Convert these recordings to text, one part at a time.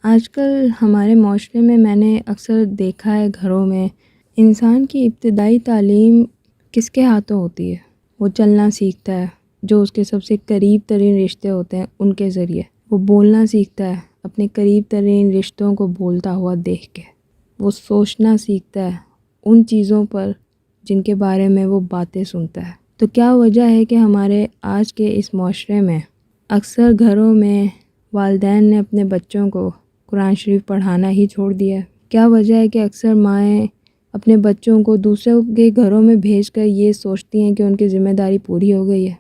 آج کل ہمارے معاشرے میں نے اکثر دیکھا ہے گھروں میں انسان کی ابتدائی تعلیم کس کے ہاتھوں ہوتی ہے؟ وہ چلنا سیکھتا ہے، جو اس کے سب سے قریب ترین رشتے ہوتے ہیں ان کے ذریعے۔ وہ بولنا سیکھتا ہے اپنے قریب ترین رشتوں کو بولتا ہوا دیکھ کے۔ وہ سوچنا سیکھتا ہے ان چیزوں پر جن کے بارے میں وہ باتیں سنتا ہے۔ تو کیا وجہ ہے کہ ہمارے آج کے اس معاشرے میں اکثر گھروں میں والدین نے اپنے بچوں کو قرآن شریف پڑھانا ہی چھوڑ دیا ہے؟ کیا وجہ ہے کہ اکثر مائیں اپنے بچوں کو دوسروں کے گھروں میں بھیج کر یہ سوچتی ہیں کہ ان کی ذمہ داری پوری ہو گئی ہے؟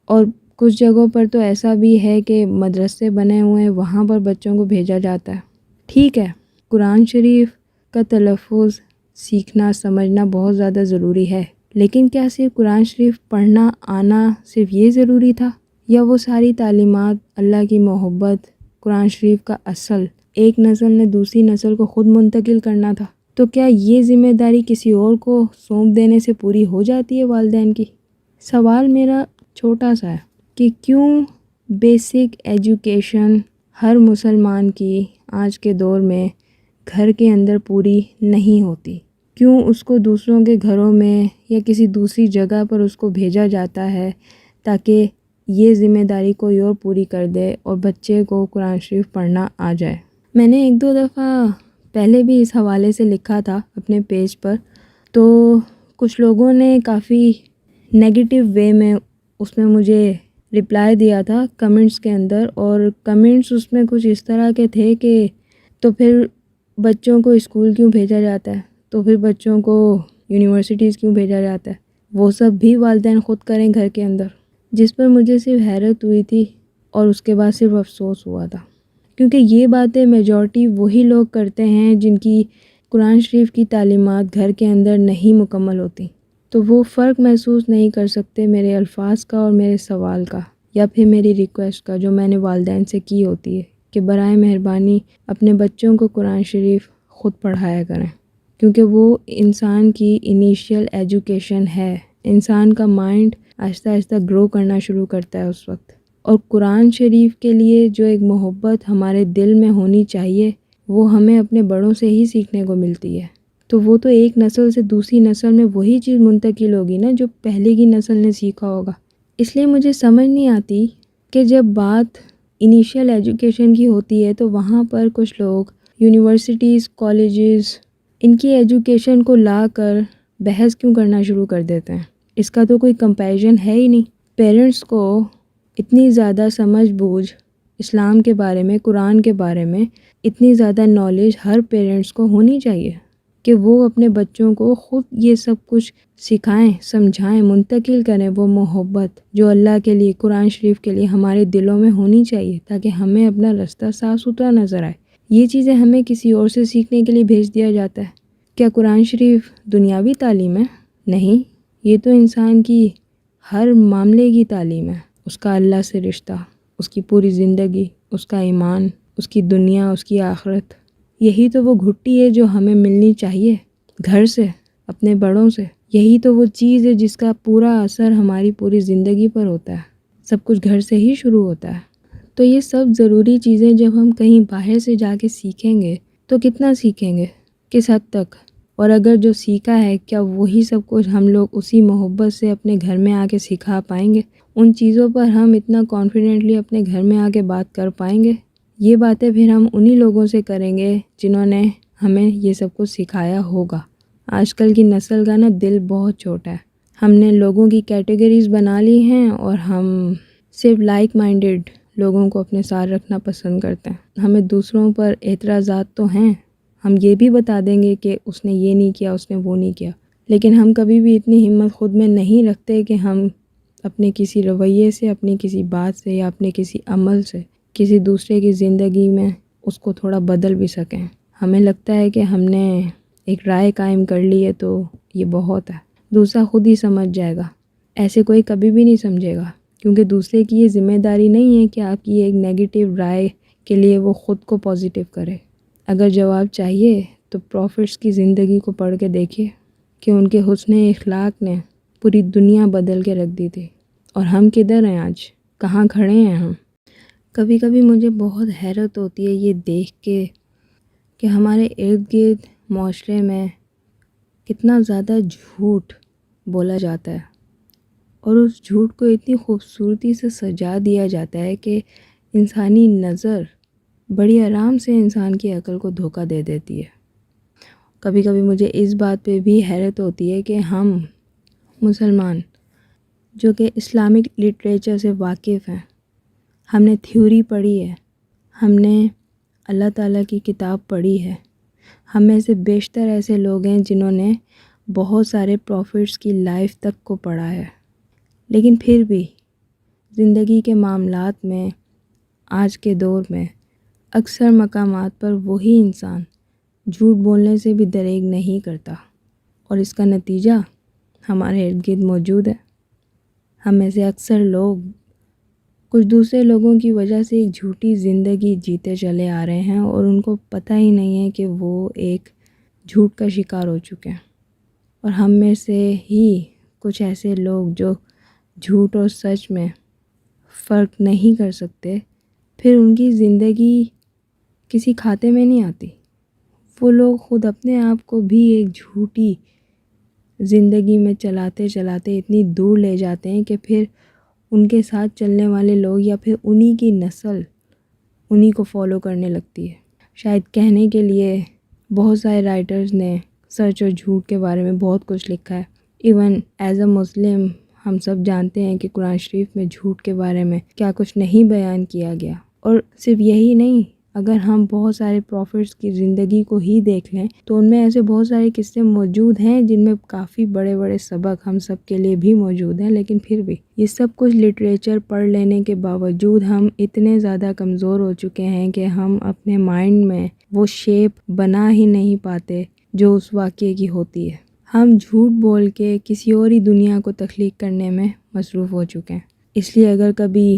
اور کچھ جگہوں پر تو ایسا بھی ہے کہ مدرسے بنے ہوئے ہیں، وہاں پر بچوں کو بھیجا جاتا ہے۔ ٹھیک ہے، قرآن شریف کا تلفظ سیکھنا سمجھنا بہت زیادہ ضروری ہے، لیکن کیا صرف قرآن شریف پڑھنا آنا صرف یہ ضروری تھا، یا وہ ساری تعلیمات، اللہ کی محبت، قرآن شریف کا اصل ایک نسل نے دوسری نسل کو خود منتقل کرنا تھا؟ تو کیا یہ ذمہ داری کسی اور کو سونپ دینے سے پوری ہو جاتی ہے والدین کی؟ سوال میرا چھوٹا سا ہے کہ کیوں بیسک ایجوکیشن ہر مسلمان کی آج کے دور میں گھر کے اندر پوری نہیں ہوتی؟ کیوں اس کو دوسروں کے گھروں میں یا کسی دوسری جگہ پر اس کو بھیجا جاتا ہے تاکہ یہ ذمہ داری کوئی اور پوری کر دے اور بچے کو قرآن شریف پڑھنا آ جائے؟ میں نے ایک دو دفعہ پہلے بھی اس حوالے سے لکھا تھا اپنے پیج پر، تو کچھ لوگوں نے کافی نیگیٹو وے میں اس میں مجھے رپلائی دیا تھا کمنٹس کے اندر، اور کمنٹس اس میں کچھ اس طرح کے تھے کہ تو پھر بچوں کو اسکول کیوں بھیجا جاتا ہے، تو پھر بچوں کو یونیورسٹیز کیوں بھیجا جاتا ہے، وہ سب بھی والدین خود کریں گھر کے اندر؟ جس پر مجھے صرف حیرت ہوئی تھی اور اس کے بعد صرف افسوس ہوا تھا، کیونکہ یہ باتیں میجورٹی وہی لوگ کرتے ہیں جن کی قرآن شریف کی تعلیمات گھر کے اندر نہیں مکمل ہوتی، تو وہ فرق محسوس نہیں کر سکتے میرے الفاظ کا اور میرے سوال کا یا پھر میری ریکویسٹ کا جو میں نے والدین سے کی ہوتی ہے کہ برائے مہربانی اپنے بچوں کو قرآن شریف خود پڑھایا کریں، کیونکہ وہ انسان کی انیشیل ایجوکیشن ہے۔ انسان کا مائنڈ آہستہ آہستہ گرو کرنا شروع کرتا ہے اس وقت، اور قرآن شریف کے لیے جو ایک محبت ہمارے دل میں ہونی چاہیے وہ ہمیں اپنے بڑوں سے ہی سیکھنے کو ملتی ہے۔ تو وہ تو ایک نسل سے دوسری نسل میں وہی چیز منتقل ہوگی نا جو پہلے کی نسل نے سیکھا ہوگا۔ اس لیے مجھے سمجھ نہیں آتی کہ جب بات انیشیل ایجوکیشن کی ہوتی ہے تو وہاں پر کچھ لوگ یونیورسٹیز، کالجز، ان کی ایجوکیشن کو لا کر بحث کیوں کرنا شروع کر دیتے ہیں؟ اس کا تو کوئی کمپیریزن ہے ہی نہیں۔ پیرنٹس کو اتنی زیادہ سمجھ بوجھ اسلام کے بارے میں، قرآن کے بارے میں اتنی زیادہ نالج ہر پیرنٹس کو ہونی چاہیے کہ وہ اپنے بچوں کو خود یہ سب کچھ سکھائیں، سمجھائیں، منتقل کریں وہ محبت جو اللہ کے لیے، قرآن شریف کے لیے ہمارے دلوں میں ہونی چاہیے، تاکہ ہمیں اپنا رستہ صاف ستھرا نظر آئے۔ یہ چیزیں ہمیں کسی اور سے سیکھنے کے لیے بھیج دیا جاتا ہے۔ کیا قرآن شریف دنیاوی تعلیم ہے؟ نہیں، یہ تو انسان کی ہر معاملے کی تعلیم ہے۔ اس کا اللہ سے رشتہ، اس کی پوری زندگی، اس کا ایمان، اس کی دنیا، اس کی آخرت، یہی تو وہ گھٹی ہے جو ہمیں ملنی چاہیے گھر سے، اپنے بڑوں سے۔ یہی تو وہ چیز ہے جس کا پورا اثر ہماری پوری زندگی پر ہوتا ہے۔ سب کچھ گھر سے ہی شروع ہوتا ہے۔ تو یہ سب ضروری چیزیں جب ہم کہیں باہر سے جا کے سیکھیں گے تو کتنا سیکھیں گے، کس حد تک؟ اور اگر جو سیکھا ہے کیا وہی سب کچھ ہم لوگ اسی محبت سے اپنے گھر میں آ کے سکھا پائیں گے؟ ان چیزوں پر ہم اتنا کانفیڈنٹلی اپنے گھر میں آ کے بات کر پائیں گے؟ یہ باتیں پھر ہم انہی لوگوں سے کریں گے جنہوں نے ہمیں یہ سب کچھ سکھایا ہوگا۔ آج کل کی نسل کا نا دل بہت چھوٹا ہے۔ ہم نے لوگوں کی کیٹیگریز بنا لی ہیں اور ہم صرف لائک مائنڈڈ لوگوں کو اپنے ساتھ رکھنا پسند کرتے ہیں۔ ہمیں دوسروں پر اعتراضات تو ہیں، ہم یہ بھی بتا دیں گے کہ اس نے یہ نہیں کیا، اس نے وہ نہیں کیا، لیکن ہم کبھی بھی اتنی ہمت خود میں نہیں رکھتے کہ ہم اپنے کسی رویے سے، اپنی کسی بات سے یا اپنے کسی عمل سے کسی دوسرے کی زندگی میں اس کو تھوڑا بدل بھی سکیں۔ ہمیں لگتا ہے کہ ہم نے ایک رائے قائم کر لی ہے تو یہ بہت ہے، دوسرا خود ہی سمجھ جائے گا۔ ایسے کوئی کبھی بھی نہیں سمجھے گا، کیونکہ دوسرے کی یہ ذمہ داری نہیں ہے کہ آپ کی ایک نیگیٹو رائے کے لیے وہ خود کو پازیٹیو کرے۔ اگر جواب چاہیے تو پروفٹس کی زندگی کو پڑھ کے دیکھیے کہ ان کے حسن اخلاق نے پوری دنیا بدل کے رکھ دی تھی، اور ہم کدھر ہیں آج، کہاں کھڑے ہیں ہم؟ کبھی کبھی مجھے بہت حیرت ہوتی ہے یہ دیکھ کے کہ ہمارے ارد گرد معاشرے میں کتنا زیادہ جھوٹ بولا جاتا ہے، اور اس جھوٹ کو اتنی خوبصورتی سے سجا دیا جاتا ہے کہ انسانی نظر بڑی آرام سے انسان کی عقل کو دھوکہ دے دیتی ہے۔ کبھی کبھی مجھے اس بات پہ بھی حیرت ہوتی ہے کہ ہم مسلمان جو کہ اسلامک لٹریچر سے واقف ہیں، ہم نے تھیوری پڑھی ہے، ہم نے اللہ تعالیٰ کی کتاب پڑھی ہے، ہم میں سے بیشتر ایسے لوگ ہیں جنہوں نے بہت سارے پروفٹس کی لائف تک کو پڑھا ہے، لیکن پھر بھی زندگی کے معاملات میں آج کے دور میں اکثر مقامات پر وہی انسان جھوٹ بولنے سے بھی دریغ نہیں کرتا، اور اس کا نتیجہ ہمارے ارد گرد موجود ہے۔ ہم میں سے اکثر لوگ کچھ دوسرے لوگوں کی وجہ سے ایک جھوٹی زندگی جیتے چلے آ رہے ہیں، اور ان کو پتہ ہی نہیں ہے کہ وہ ایک جھوٹ کا شکار ہو چکے ہیں۔ اور ہم میں سے ہی کچھ ایسے لوگ جو جھوٹ اور سچ میں فرق نہیں کر سکتے، پھر ان کی زندگی کسی کھاتے میں نہیں آتی۔ وہ لوگ خود اپنے آپ کو بھی ایک جھوٹی زندگی میں چلاتے چلاتے اتنی دور لے جاتے ہیں کہ پھر ان کے ساتھ چلنے والے لوگ یا پھر انہی کی نسل انہی کو فالو کرنے لگتی ہے۔ شاید کہنے کے لیے بہت سارے رائٹرز نے سچ اور جھوٹ کے بارے میں بہت کچھ لکھا ہے۔ ایون ایز اے مسلم ہم سب جانتے ہیں کہ قرآن شریف میں جھوٹ کے بارے میں کیا کچھ نہیں بیان کیا گیا۔ اور صرف یہی نہیں، اگر ہم بہت سارے پروفٹس کی زندگی کو ہی دیکھ لیں تو ان میں ایسے بہت سارے قصے موجود ہیں جن میں کافی بڑے بڑے سبق ہم سب کے لیے بھی موجود ہیں، لیکن پھر بھی یہ سب کچھ لٹریچر پڑھ لینے کے باوجود ہم اتنے زیادہ کمزور ہو چکے ہیں کہ ہم اپنے مائنڈ میں وہ شیپ بنا ہی نہیں پاتے جو اس واقعے کی ہوتی ہے۔ ہم جھوٹ بول کے کسی اور ہی دنیا کو تخلیق کرنے میں مصروف ہو چکے ہیں۔ اس لیے اگر کبھی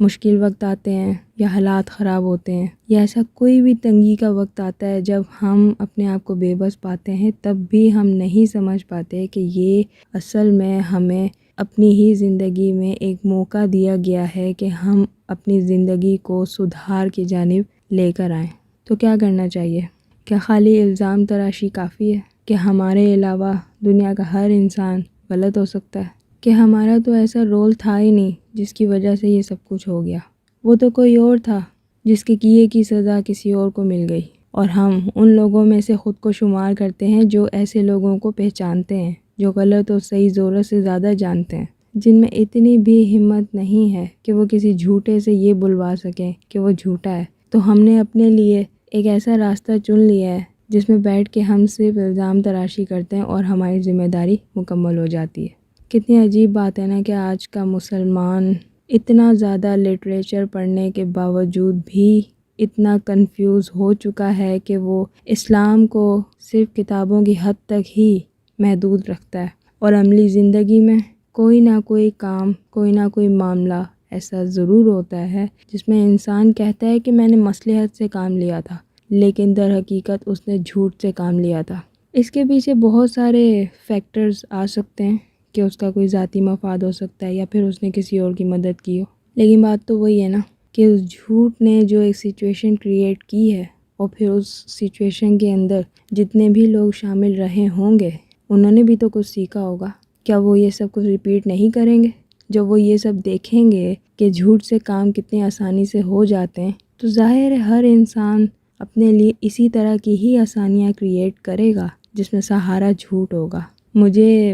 مشکل وقت آتے ہیں یا حالات خراب ہوتے ہیں یا ایسا کوئی بھی تنگی کا وقت آتا ہے جب ہم اپنے آپ کو بے بس پاتے ہیں، تب بھی ہم نہیں سمجھ پاتے کہ یہ اصل میں ہمیں اپنی ہی زندگی میں ایک موقع دیا گیا ہے کہ ہم اپنی زندگی کو سدھار کی جانب لے کر آئیں۔ تو کیا کرنا چاہیے؟ کیا خالی الزام تراشی کافی ہے کہ ہمارے علاوہ دنیا کا ہر انسان غلط ہو سکتا ہے، کہ ہمارا تو ایسا رول تھا ہی نہیں جس کی وجہ سے یہ سب کچھ ہو گیا، وہ تو کوئی اور تھا جس کے کیے کی سزا کسی اور کو مل گئی، اور ہم ان لوگوں میں سے خود کو شمار کرتے ہیں جو ایسے لوگوں کو پہچانتے ہیں، جو غلط اور صحیح ضرورت سے زیادہ جانتے ہیں، جن میں اتنی بھی ہمت نہیں ہے کہ وہ کسی جھوٹے سے یہ بلوا سکیں کہ وہ جھوٹا ہے۔ تو ہم نے اپنے لیے ایک ایسا راستہ چن لیا ہے جس میں بیٹھ کے ہم صرف الزام تراشی کرتے ہیں اور ہماری ذمہ داری مکمل ہو جاتی ہے۔ کتنی عجیب بات ہے نا کہ آج کا مسلمان اتنا زیادہ لٹریچر پڑھنے کے باوجود بھی اتنا کنفیوز ہو چکا ہے کہ وہ اسلام کو صرف کتابوں کی حد تک ہی محدود رکھتا ہے، اور عملی زندگی میں کوئی نہ کوئی کام، کوئی نہ کوئی معاملہ ایسا ضرور ہوتا ہے جس میں انسان کہتا ہے کہ میں نے مصلحت سے کام لیا تھا، لیکن در حقیقت اس نے جھوٹ سے کام لیا تھا۔ اس کے پیچھے بہت سارے فیکٹرز آ سکتے ہیں کہ اس کا کوئی ذاتی مفاد ہو سکتا ہے یا پھر اس نے کسی اور کی مدد کی ہو، لیکن بات تو وہی ہے نا کہ اس جھوٹ نے جو ایک سچویشن کریٹ کی ہے، اور پھر اس سچویشن کے اندر جتنے بھی لوگ شامل رہے ہوں گے انہوں نے بھی تو کچھ سیکھا ہوگا۔ کیا وہ یہ سب کچھ ریپیٹ نہیں کریں گے؟ جب وہ یہ سب دیکھیں گے کہ جھوٹ سے کام کتنے آسانی سے ہو جاتے ہیں، تو ظاہر ہے ہر انسان اپنے لیے اسی طرح کی ہی آسانیاں کریٹ کرے گا جس میں سہارا جھوٹ ہوگا۔ مجھے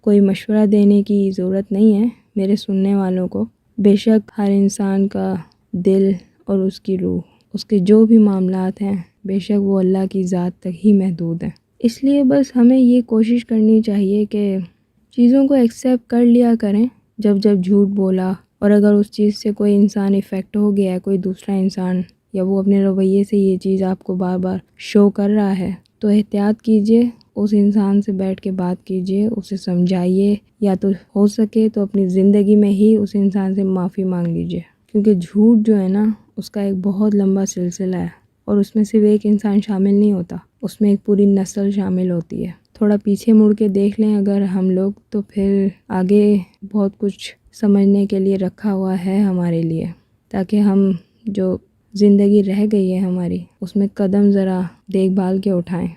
کوئی مشورہ دینے کی ضرورت نہیں ہے میرے سننے والوں کو، بے شک ہر انسان کا دل اور اس کی روح، اس کے جو بھی معاملات ہیں، بے شک وہ اللہ کی ذات تک ہی محدود ہیں۔ اس لیے بس ہمیں یہ کوشش کرنی چاہیے کہ چیزوں کو ایکسیپٹ کر لیا کریں جب جب جھوٹ بولا، اور اگر اس چیز سے کوئی انسان افیکٹ ہو گیا ہے، کوئی دوسرا انسان، یا وہ اپنے رویے سے یہ چیز آپ کو بار بار شو کر رہا ہے، تو احتیاط کیجئے، اس انسان سے بیٹھ کے بات کیجئے، اسے سمجھائیے، یا تو ہو سکے تو اپنی زندگی میں ہی اس انسان سے معافی مانگ لیجئے، کیونکہ جھوٹ جو ہے نا اس کا ایک بہت لمبا سلسلہ ہے، اور اس میں صرف ایک انسان شامل نہیں ہوتا، اس میں ایک پوری نسل شامل ہوتی ہے۔ تھوڑا پیچھے مڑ کے دیکھ لیں اگر ہم لوگ، تو پھر آگے بہت کچھ سمجھنے کے لیے رکھا ہوا ہے ہمارے لیے، تاکہ ہم جو زندگی رہ گئی ہے ہماری، اس میں قدم ذرا دیکھ بھال کے اٹھائیں۔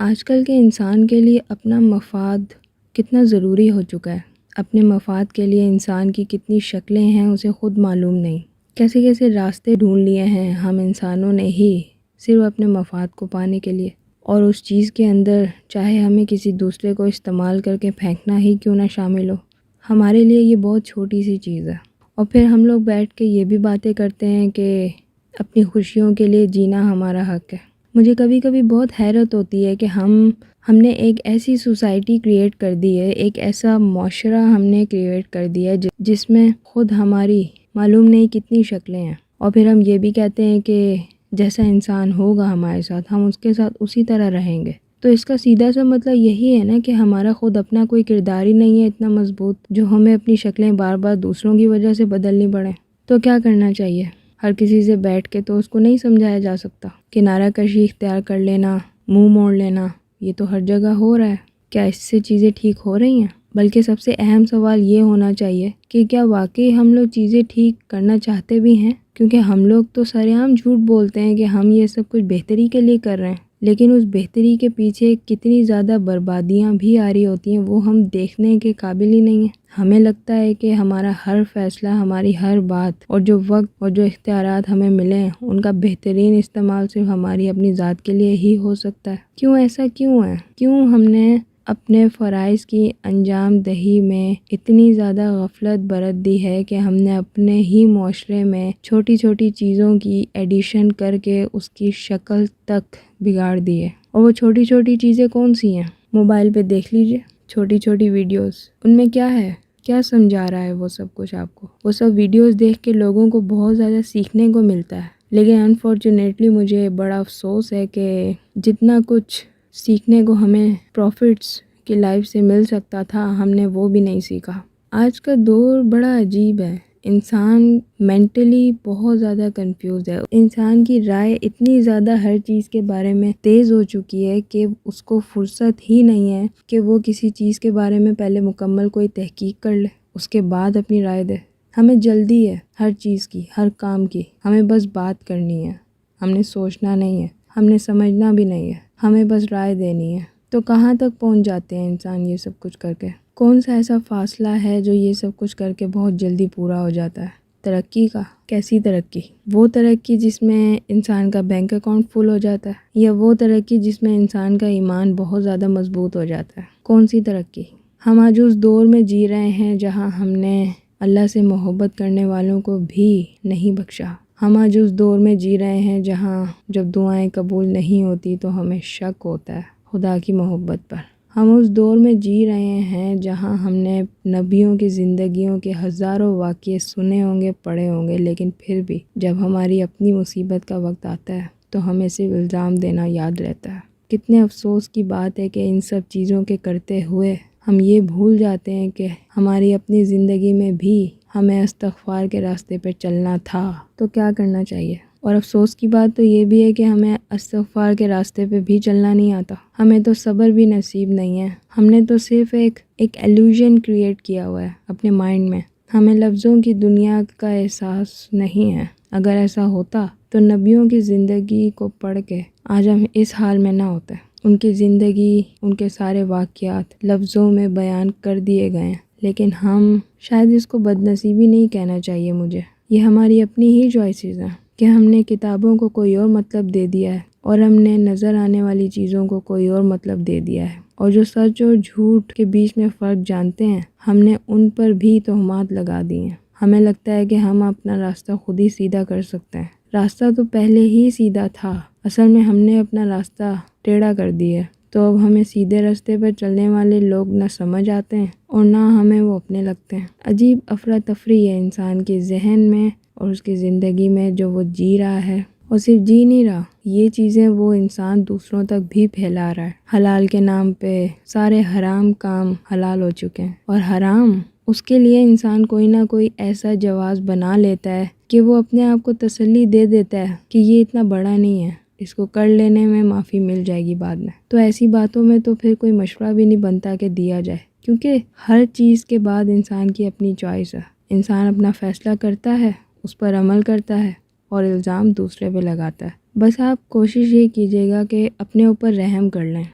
آج کل کے انسان کے لیے اپنا مفاد کتنا ضروری ہو چکا ہے۔ اپنے مفاد کے لیے انسان کی کتنی شکلیں ہیں اسے خود معلوم نہیں۔ کیسے کیسے راستے ڈھونڈ لیے ہیں ہم انسانوں نے ہی صرف اپنے مفاد کو پانے کے لیے، اور اس چیز کے اندر چاہے ہمیں کسی دوسرے کو استعمال کر کے پھینکنا ہی کیوں نہ شامل ہو، ہمارے لیے یہ بہت چھوٹی سی چیز ہے۔ اور پھر ہم لوگ بیٹھ کے یہ بھی باتیں کرتے ہیں کہ اپنی خوشیوں کے لیے جینا ہمارا حق ہے۔ مجھے کبھی کبھی بہت حیرت ہوتی ہے کہ ہم نے ایک ایسی سوسائٹی کریٹ کر دی ہے، ایک ایسا معاشرہ ہم نے کریٹ کر دیا ہے جس میں خود ہماری معلوم نہیں کتنی شکلیں ہیں، اور پھر ہم یہ بھی کہتے ہیں کہ جیسا انسان ہوگا ہمارے ساتھ ہم اس کے ساتھ اسی طرح رہیں گے۔ تو اس کا سیدھا سا مطلب یہی ہے نا کہ ہمارا خود اپنا کوئی کردار ہی نہیں ہے اتنا مضبوط جو ہمیں اپنی شکلیں بار بار دوسروں کی وجہ سے بدلنی پڑیں۔ تو کیا کرنا چاہیے؟ ہر کسی سے بیٹھ کے تو اس کو نہیں سمجھایا جا سکتا۔ کنارہ کشی اختیار کر لینا، منہ موڑ لینا، یہ تو ہر جگہ ہو رہا ہے۔ کیا اس سے چیزیں ٹھیک ہو رہی ہیں؟ بلکہ سب سے اہم سوال یہ ہونا چاہیے کہ کیا واقعی ہم لوگ چیزیں ٹھیک کرنا چاہتے بھی ہیں؟ کیونکہ ہم لوگ تو سرعام جھوٹ بولتے ہیں کہ ہم یہ سب کچھ بہتری کے لیے کر رہے ہیں، لیکن اس بہتری کے پیچھے کتنی زیادہ بربادیاں بھی آ رہی ہوتی ہیں وہ ہم دیکھنے کے قابل ہی نہیں ہیں۔ ہمیں لگتا ہے کہ ہمارا ہر فیصلہ، ہماری ہر بات اور جو وقت اور جو اختیارات ہمیں ملے ہیں ان کا بہترین استعمال صرف ہماری اپنی ذات کے لیے ہی ہو سکتا ہے۔ کیوں ایسا کیوں ہے؟ کیوں ہم نے اپنے فرائض کی انجام دہی میں اتنی زیادہ غفلت برت دی ہے کہ ہم نے اپنے ہی معاشرے میں چھوٹی چھوٹی چیزوں کی ایڈیشن کر کے اس کی شکل تک بگاڑ دی ہے؟ اور وہ چھوٹی چھوٹی چیزیں کون سی ہیں؟ موبائل پہ دیکھ لیجئے چھوٹی چھوٹی ویڈیوز، ان میں کیا ہے؟ کیا سمجھا رہا ہے وہ سب کچھ آپ کو؟ وہ سب ویڈیوز دیکھ کے لوگوں کو بہت زیادہ سیکھنے کو ملتا ہے، لیکن انفارچونیٹلی مجھے بڑا افسوس ہے کہ جتنا کچھ سیکھنے کو ہمیں پروفٹس کی لائف سے مل سکتا تھا ہم نے وہ بھی نہیں سیکھا۔ آج کا دور بڑا عجیب ہے، انسان مینٹلی بہت زیادہ کنفیوز ہے۔ انسان کی رائے اتنی زیادہ ہر چیز کے بارے میں تیز ہو چکی ہے کہ اس کو فرصت ہی نہیں ہے کہ وہ کسی چیز کے بارے میں پہلے مکمل کوئی تحقیق کر لے، اس کے بعد اپنی رائے دے۔ ہمیں جلدی ہے ہر چیز کی، ہر کام کی، ہمیں بس بات کرنی ہے، ہم نے سوچنا نہیں ہے، ہم نے سمجھنا بھی نہیں ہے، ہمیں بس رائے دینی ہے۔ تو کہاں تک پہنچ جاتے ہیں انسان یہ سب کچھ کر کے؟ کون سا ایسا فاصلہ ہے جو یہ سب کچھ کر کے بہت جلدی پورا ہو جاتا ہے؟ ترقی کا؟ کیسی ترقی؟ وہ ترقی جس میں انسان کا بینک اکاؤنٹ فل ہو جاتا ہے، یا وہ ترقی جس میں انسان کا ایمان بہت زیادہ مضبوط ہو جاتا ہے؟ کون سی ترقی؟ ہم آج اس دور میں جی رہے ہیں جہاں ہم نے اللہ سے محبت کرنے والوں کو بھی نہیں بخشا۔ ہم آج اس دور میں جی رہے ہیں جہاں جب دعائیں قبول نہیں ہوتی تو ہمیں شک ہوتا ہے خدا کی محبت پر۔ ہم اس دور میں جی رہے ہیں جہاں ہم نے نبیوں کی زندگیوں کے ہزاروں واقعے سنے ہوں گے، پڑھے ہوں گے، لیکن پھر بھی جب ہماری اپنی مصیبت کا وقت آتا ہے تو ہمیں صرف الزام دینا یاد رہتا ہے۔ کتنے افسوس کی بات ہے کہ ان سب چیزوں کے کرتے ہوئے ہم یہ بھول جاتے ہیں کہ ہماری اپنی زندگی میں بھی ہمیں استغفار کے راستے پہ چلنا تھا۔ تو کیا کرنا چاہیے؟ اور افسوس کی بات تو یہ بھی ہے کہ ہمیں استغفار کے راستے پہ بھی چلنا نہیں آتا، ہمیں تو صبر بھی نصیب نہیں ہے۔ ہم نے تو صرف ایک ایلیوژن کریٹ کیا ہوا ہے اپنے مائنڈ میں، ہمیں لفظوں کی دنیا کا احساس نہیں ہے۔ اگر ایسا ہوتا تو نبیوں کی زندگی کو پڑھ کے آج ہم اس حال میں نہ ہوتے۔ ان کی زندگی، ان کے سارے واقعات لفظوں میں بیان کر دیے گئے ہیں، لیکن ہم شاید اس کو بد نصیبی نہیں کہنا چاہیے مجھے، یہ ہماری اپنی ہی چوائسیز ہیں کہ ہم نے کتابوں کو کوئی اور مطلب دے دیا ہے اور ہم نے نظر آنے والی چیزوں کو کوئی اور مطلب دے دیا ہے، اور جو سچ اور جھوٹ کے بیچ میں فرق جانتے ہیں ہم نے ان پر بھی تہمات لگا دی ہیں۔ ہمیں لگتا ہے کہ ہم اپنا راستہ خود ہی سیدھا کر سکتے ہیں، راستہ تو پہلے ہی سیدھا تھا، اصل میں ہم نے اپنا راستہ ٹیڑھا کر دیا ہے۔ تو اب ہمیں سیدھے راستے پر چلنے والے لوگ نہ سمجھ آتے ہیں اور نہ ہمیں وہ اپنے لگتے ہیں۔ عجیب افراتفری ہے انسان کے ذہن میں اور اس کی زندگی میں جو وہ جی رہا ہے، اور صرف جی نہیں رہا، یہ چیزیں وہ انسان دوسروں تک بھی پھیلا رہا ہے۔ حلال کے نام پہ سارے حرام کام حلال ہو چکے ہیں، اور حرام اس کے لیے انسان کوئی نہ کوئی ایسا جواز بنا لیتا ہے کہ وہ اپنے آپ کو تسلی دے دیتا ہے کہ یہ اتنا بڑا نہیں ہے، اس کو کر لینے میں معافی مل جائے گی بعد میں۔ تو ایسی باتوں میں تو پھر کوئی مشورہ بھی نہیں بنتا کہ دیا جائے، کیونکہ ہر چیز کے بعد انسان کی اپنی چوائس ہے، انسان اپنا فیصلہ کرتا ہے، اس پر عمل کرتا ہے، اور الزام دوسرے پہ لگاتا ہے۔ بس آپ کوشش یہ کیجیے گا کہ اپنے اوپر رحم کر لیں۔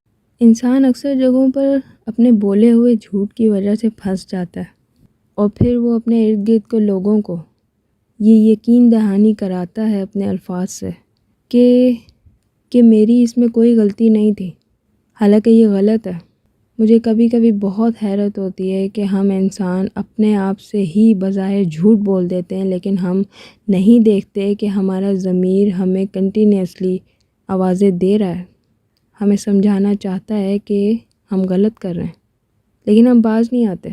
انسان اکثر جگہوں پر اپنے بولے ہوئے جھوٹ کی وجہ سے پھنس جاتا ہے، اور پھر وہ اپنے ارد گرد کے لوگوں کو یہ یقین دہانی کراتا ہے اپنے الفاظ سے کہ میری اس میں کوئی غلطی نہیں تھی، حالانکہ یہ غلط ہے۔ مجھے کبھی کبھی بہت حیرت ہوتی ہے کہ ہم انسان اپنے آپ سے ہی بظاہر جھوٹ بول دیتے ہیں، لیکن ہم نہیں دیکھتے کہ ہمارا ضمیر ہمیں کنٹینیوسلی آوازیں دے رہا ہے، ہمیں سمجھانا چاہتا ہے کہ ہم غلط کر رہے ہیں، لیکن ہم باز نہیں آتے۔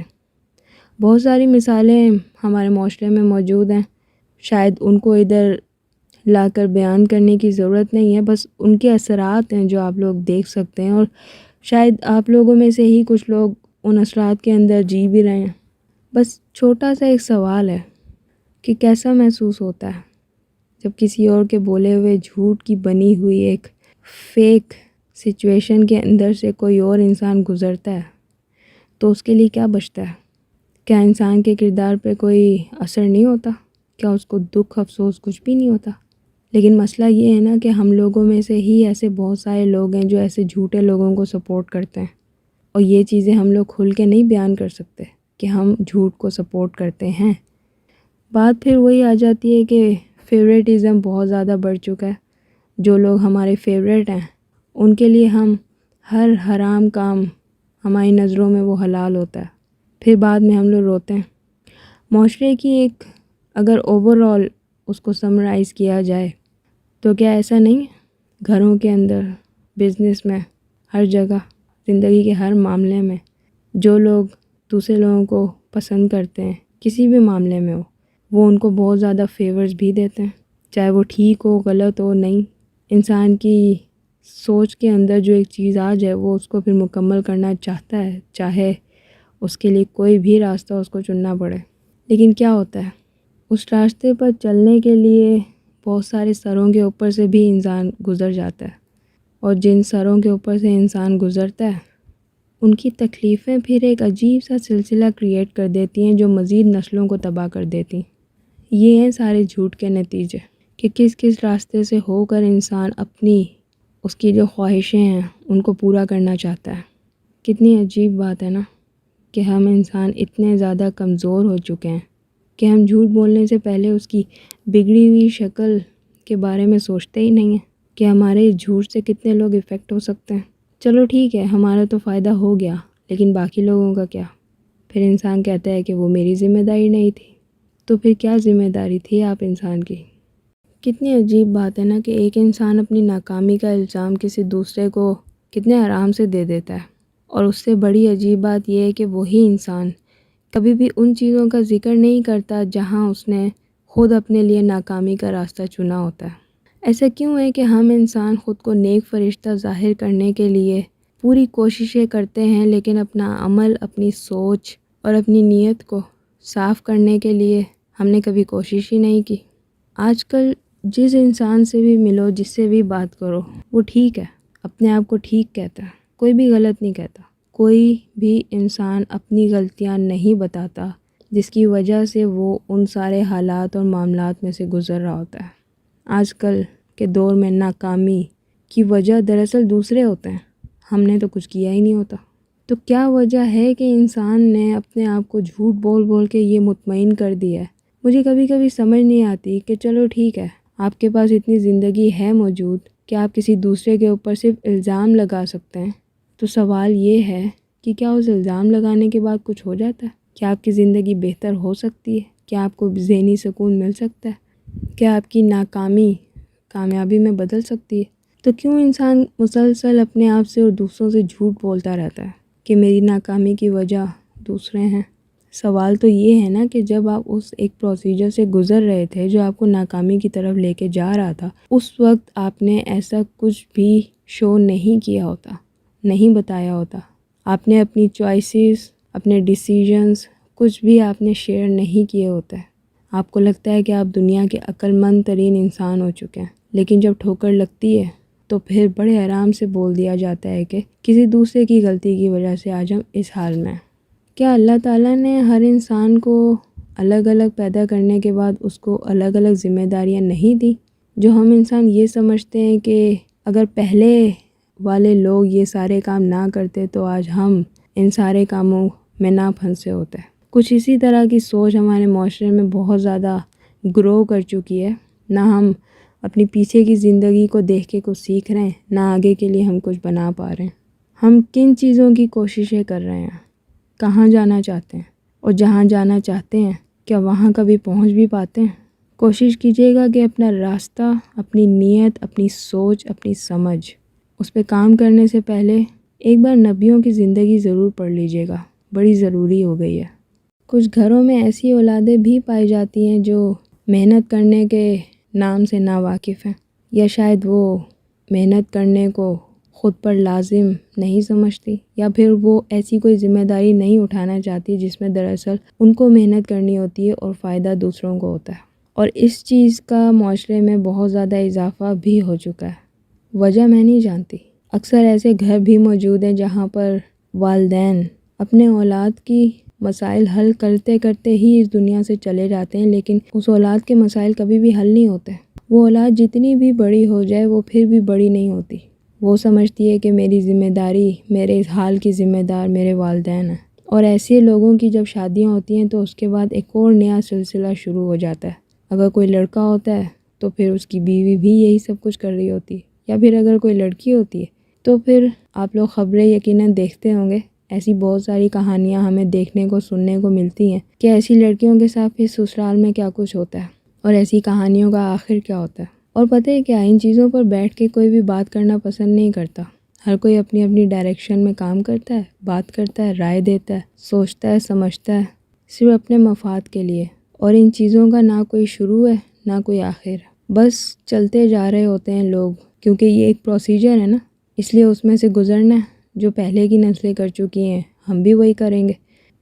بہت ساری مثالیں ہمارے معاشرے میں موجود ہیں، شاید ان کو ادھر لا کر بیان کرنے کی ضرورت نہیں ہے، بس ان کے اثرات ہیں جو آپ لوگ دیکھ سکتے ہیں، اور شاید آپ لوگوں میں سے ہی کچھ لوگ ان اثرات کے اندر جی بھی رہے ہیں۔ بس چھوٹا سا ایک سوال ہے کہ کیسا محسوس ہوتا ہے جب کسی اور کے بولے ہوئے جھوٹ کی بنی ہوئی ایک فیک سچویشن کے اندر سے کوئی اور انسان گزرتا ہے، تو اس کے لیے کیا بچتا ہے؟ کیا انسان کے کردار پہ کوئی اثر نہیں ہوتا؟ کیا اس کو دکھ افسوس کچھ بھی نہیں ہوتا؟ لیکن مسئلہ یہ ہے نا کہ ہم لوگوں میں سے ہی ایسے بہت سارے لوگ ہیں جو ایسے جھوٹے لوگوں کو سپورٹ کرتے ہیں، اور یہ چیزیں ہم لوگ کھل کے نہیں بیان کر سکتے کہ ہم جھوٹ کو سپورٹ کرتے ہیں۔ بات پھر وہی آ جاتی ہے کہ فیوریٹزم بہت زیادہ بڑھ چکا ہے۔ جو لوگ ہمارے فیوریٹ ہیں ان کے لیے ہم ہر حرام کام ہماری نظروں میں وہ حلال ہوتا ہے، پھر بعد میں ہم لوگ روتے ہیں۔ معاشرے کی ایک اگر اوور آل اس کو سمرائز کیا جائے تو کیا ایسا نہیں ہے؟ گھروں کے اندر، بزنس میں، ہر جگہ، زندگی کے ہر معاملے میں جو لوگ دوسرے لوگوں کو پسند کرتے ہیں، کسی بھی معاملے میں ہو، وہ ان کو بہت زیادہ فیورز بھی دیتے ہیں، چاہے وہ ٹھیک ہو غلط ہو۔ نہیں، انسان کی سوچ کے اندر جو ایک چیز آ جائے وہ اس کو پھر مکمل کرنا چاہتا ہے، چاہے اس کے لیے کوئی بھی راستہ اس کو چننا پڑے۔ لیکن کیا ہوتا ہے، اس راستے پر چلنے کے لیے بہت سارے سروں کے اوپر سے بھی انسان گزر جاتا ہے، اور جن سروں کے اوپر سے انسان گزرتا ہے ان کی تکلیفیں پھر ایک عجیب سا سلسلہ کریٹ کر دیتی ہیں جو مزید نسلوں کو تباہ کر دیتی ہیں۔ یہ ہیں سارے جھوٹ کے نتیجے کہ کس کس راستے سے ہو کر انسان اپنی اس کی جو خواہشیں ہیں ان کو پورا کرنا چاہتا ہے۔ کتنی عجیب بات ہے نا کہ ہم انسان اتنے زیادہ کمزور ہو چکے ہیں کہ ہم جھوٹ بولنے سے پہلے اس کی بگڑی ہوئی شکل کے بارے میں سوچتے ہی نہیں ہیں کہ ہمارے جھوٹ سے کتنے لوگ افیکٹ ہو سکتے ہیں۔ چلو ٹھیک ہے، ہمارا تو فائدہ ہو گیا، لیکن باقی لوگوں کا کیا؟ پھر انسان کہتا ہے کہ وہ میری ذمہ داری نہیں تھی۔ تو پھر کیا ذمہ داری تھی آپ انسان کی؟ کتنی عجیب بات ہے نا کہ ایک انسان اپنی ناکامی کا الزام کسی دوسرے کو کتنے آرام سے دے دیتا ہے، اور اس سے بڑی عجیب بات یہ ہے کہ وہی انسان کبھی بھی ان چیزوں کا ذکر نہیں کرتا جہاں اس نے خود اپنے لیے ناکامی کا راستہ چنا ہوتا ہے۔ ایسا کیوں ہے کہ ہم انسان خود کو نیک فرشتہ ظاہر کرنے کے لیے پوری کوششیں کرتے ہیں، لیکن اپنا عمل، اپنی سوچ اور اپنی نیت کو صاف کرنے کے لیے ہم نے کبھی کوشش ہی نہیں کی؟ آج کل جس انسان سے بھی ملو، جس سے بھی بات کرو، وہ ٹھیک ہے، اپنے آپ کو ٹھیک کہتا ہے، کوئی بھی غلط نہیں کہتا۔ کوئی بھی انسان اپنی غلطیاں نہیں بتاتا جس کی وجہ سے وہ ان سارے حالات اور معاملات میں سے گزر رہا ہوتا ہے۔ آج کل کے دور میں ناکامی کی وجہ دراصل دوسرے ہوتے ہیں، ہم نے تو کچھ کیا ہی نہیں ہوتا۔ تو کیا وجہ ہے کہ انسان نے اپنے آپ کو جھوٹ بول بول کے یہ مطمئن کر دیا ہے؟ مجھے کبھی کبھی سمجھ نہیں آتی کہ چلو ٹھیک ہے، آپ کے پاس اتنی زندگی ہے موجود کہ آپ کسی دوسرے کے اوپر صرف الزام لگا سکتے ہیں، تو سوال یہ ہے کہ کیا اس الزام لگانے کے بعد کچھ ہو جاتا ہے؟ کیا آپ کی زندگی بہتر ہو سکتی ہے؟ کیا آپ کو ذہنی سکون مل سکتا ہے؟ کیا آپ کی ناکامی کامیابی میں بدل سکتی ہے؟ تو کیوں انسان مسلسل اپنے آپ سے اور دوسروں سے جھوٹ بولتا رہتا ہے کہ میری ناکامی کی وجہ دوسرے ہیں؟ سوال تو یہ ہے نا کہ جب آپ اس ایک پروسیجر سے گزر رہے تھے جو آپ کو ناکامی کی طرف لے کے جا رہا تھا، اس وقت آپ نے ایسا کچھ بھی شو نہیں کیا ہوتا، نہیں بتایا ہوتا، آپ نے اپنی چوائسیز، اپنے ڈیسیژنز کچھ بھی آپ نے شیئر نہیں کیے ہوتے۔ آپ کو لگتا ہے کہ آپ دنیا کے عقل مند ترین انسان ہو چکے ہیں، لیکن جب ٹھوکر لگتی ہے تو پھر بڑے آرام سے بول دیا جاتا ہے کہ کسی دوسرے کی غلطی کی وجہ سے آج ہم اس حال میں ہیں۔ کیا اللہ تعالیٰ نے ہر انسان کو الگ الگ پیدا کرنے کے بعد اس کو الگ الگ ذمہ داریاں نہیں دیں؟ جو ہم انسان یہ سمجھتے ہیں کہ اگر پہلے والے لوگ یہ سارے کام نہ کرتے تو آج ہم ان سارے کاموں میں نہ پھنسے ہوتے۔ کچھ اسی طرح کی سوچ ہمارے معاشرے میں بہت زیادہ گرو کر چکی ہے۔ نہ ہم اپنی پیچھے کی زندگی کو دیکھ کے کچھ سیکھ رہے ہیں، نہ آگے کے لیے ہم کچھ بنا پا رہے ہیں۔ ہم کن چیزوں کی کوششیں کر رہے ہیں، کہاں جانا چاہتے ہیں، اور جہاں جانا چاہتے ہیں کیا وہاں کبھی پہنچ بھی پاتے ہیں؟ کوشش کیجیے گا کہ اپنا راستہ، اپنی نیت، اپنی سوچ، اپنی سمجھ، اس پہ کام کرنے سے پہلے ایک بار نبیوں کی زندگی ضرور پڑھ لیجیے گا، بڑی ضروری ہو گئی ہے۔ کچھ گھروں میں ایسی اولادیں بھی پائی جاتی ہیں جو محنت کرنے کے نام سے نا واقف ہیں، یا شاید وہ محنت کرنے کو خود پر لازم نہیں سمجھتی، یا پھر وہ ایسی کوئی ذمہ داری نہیں اٹھانا چاہتی جس میں دراصل ان کو محنت کرنی ہوتی ہے اور فائدہ دوسروں کو ہوتا ہے۔ اور اس چیز کا معاشرے میں بہت زیادہ اضافہ بھی ہو چکا ہے۔ وجہ میں نہیں جانتی، اکثر ایسے گھر بھی موجود ہیں جہاں پر والدین اپنے اولاد کی مسائل حل کرتے کرتے ہی اس دنیا سے چلے جاتے ہیں، لیکن اس اولاد کے مسائل کبھی بھی حل نہیں ہوتے۔ وہ اولاد جتنی بھی بڑی ہو جائے وہ پھر بھی بڑی نہیں ہوتی۔ وہ سمجھتی ہے کہ میری ذمہ داری، میرے اس حال کی ذمہ دار میرے والدین ہیں۔ اور ایسے لوگوں کی جب شادیاں ہوتی ہیں تو اس کے بعد ایک اور نیا سلسلہ شروع ہو جاتا ہے۔ اگر کوئی لڑکا ہوتا ہے تو پھر اس کی بیوی بھی یہی سب کچھ کر رہی ہوتی ہے، یا پھر اگر کوئی لڑکی ہوتی ہے تو پھر آپ لوگ خبریں یقیناً دیکھتے ہوں گے، ایسی بہت ساری کہانیاں ہمیں دیکھنے کو سننے کو ملتی ہیں کہ ایسی لڑکیوں کے ساتھ پھر سسرال میں کیا کچھ ہوتا ہے، اور ایسی کہانیوں کا آخر کیا ہوتا ہے۔ اور پتہ ہے کیا، ان چیزوں پر بیٹھ کے کوئی بھی بات کرنا پسند نہیں کرتا۔ ہر کوئی اپنی اپنی ڈائریکشن میں کام کرتا ہے، بات کرتا ہے، رائے دیتا ہے، سوچتا ہے، سمجھتا ہے، صرف اپنے مفاد کے لیے۔ اور ان چیزوں کا نہ کوئی شروع ہے نہ کوئی آخر، بس چلتے جا رہے ہوتے ہیں لوگ، کیونکہ یہ ایک پروسیجر ہے نا، اس لیے اس میں سے گزرنا ہے۔ جو پہلے کی نسلیں کر چکی ہیں ہم بھی وہی کریں گے۔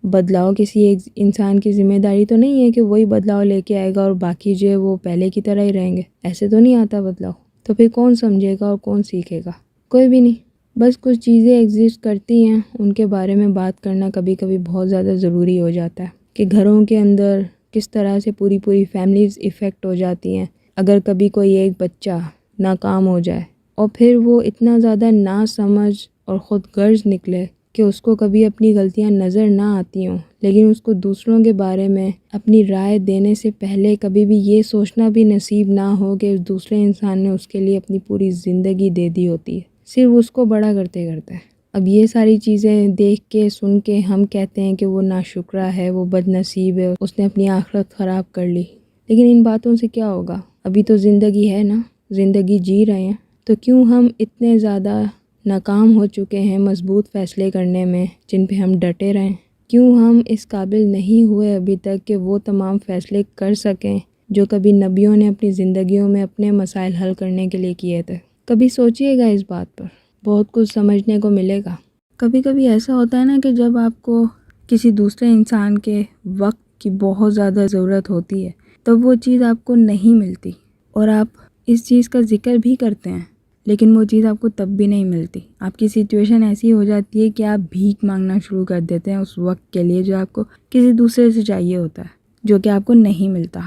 بدلاؤ کسی ایک انسان کی ذمہ داری تو نہیں ہے کہ وہی بدلاؤ لے کے آئے گا اور باقی جو ہے وہ پہلے کی طرح ہی رہیں گے، ایسے تو نہیں آتا بدلاؤ۔ تو پھر کون سمجھے گا اور کون سیکھے گا؟ کوئی بھی نہیں۔ بس کچھ چیزیں ایگزسٹ کرتی ہیں، ان کے بارے میں بات کرنا کبھی کبھی بہت زیادہ ضروری ہو جاتا ہے، کہ گھروں کے اندر کس طرح سے پوری فیملیز افیکٹ ہو جاتی ہیں اگر کبھی کوئی ایک بچہ ناکام ہو جائے، اور پھر وہ اتنا زیادہ نا سمجھ اور خود غرض نکلے کہ اس کو کبھی اپنی غلطیاں نظر نہ آتی ہوں، لیکن اس کو دوسروں کے بارے میں اپنی رائے دینے سے پہلے کبھی بھی یہ سوچنا بھی نصیب نہ ہو کہ اس دوسرے انسان نے اس کے لیے اپنی پوری زندگی دے دی ہوتی ہے، صرف اس کو بڑا کرتے کرتے۔ اب یہ ساری چیزیں دیکھ کے سن کے ہم کہتے ہیں کہ وہ ناشکرا ہے، وہ بد نصیب ہے، اس نے اپنی آخرت خراب کر لی۔ لیکن ان باتوں سے کیا ہوگا؟ ابھی تو زندگی ہے نا، زندگی جی رہے ہیں، تو کیوں ہم اتنے زیادہ ناکام ہو چکے ہیں مضبوط فیصلے کرنے میں جن پہ ہم ڈٹے رہیں؟ کیوں ہم اس قابل نہیں ہوئے ابھی تک کہ وہ تمام فیصلے کر سکیں جو کبھی نبیوں نے اپنی زندگیوں میں اپنے مسائل حل کرنے کے لیے کیے تھے؟ کبھی سوچئے گا اس بات پر، بہت کچھ سمجھنے کو ملے گا۔ کبھی کبھی ایسا ہوتا ہے نا کہ جب آپ کو کسی دوسرے انسان کے وقت کی بہت زیادہ ضرورت ہوتی ہے تب وہ چیز آپ کو نہیں ملتی، اور آپ اس چیز کا ذکر بھی کرتے ہیں لیکن وہ چیز آپ کو تب بھی نہیں ملتی۔ آپ کی سچویشن ایسی ہو جاتی ہے کہ آپ بھیک مانگنا شروع کر دیتے ہیں اس وقت کے لیے جو آپ کو کسی دوسرے سے چاہیے ہوتا ہے، جو کہ آپ کو نہیں ملتا۔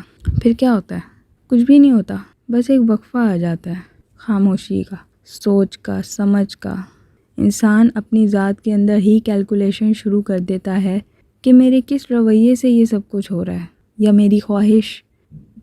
پھر کیا ہوتا ہے؟ کچھ بھی نہیں ہوتا، بس ایک وقفہ آ جاتا ہے، خاموشی کا، سوچ کا، سمجھ کا۔ انسان اپنی ذات کے اندر ہی کیلکولیشن شروع کر دیتا ہے کہ میرے کس رویے سے یہ سب کچھ ہو رہا ہے، یا میری خواہش،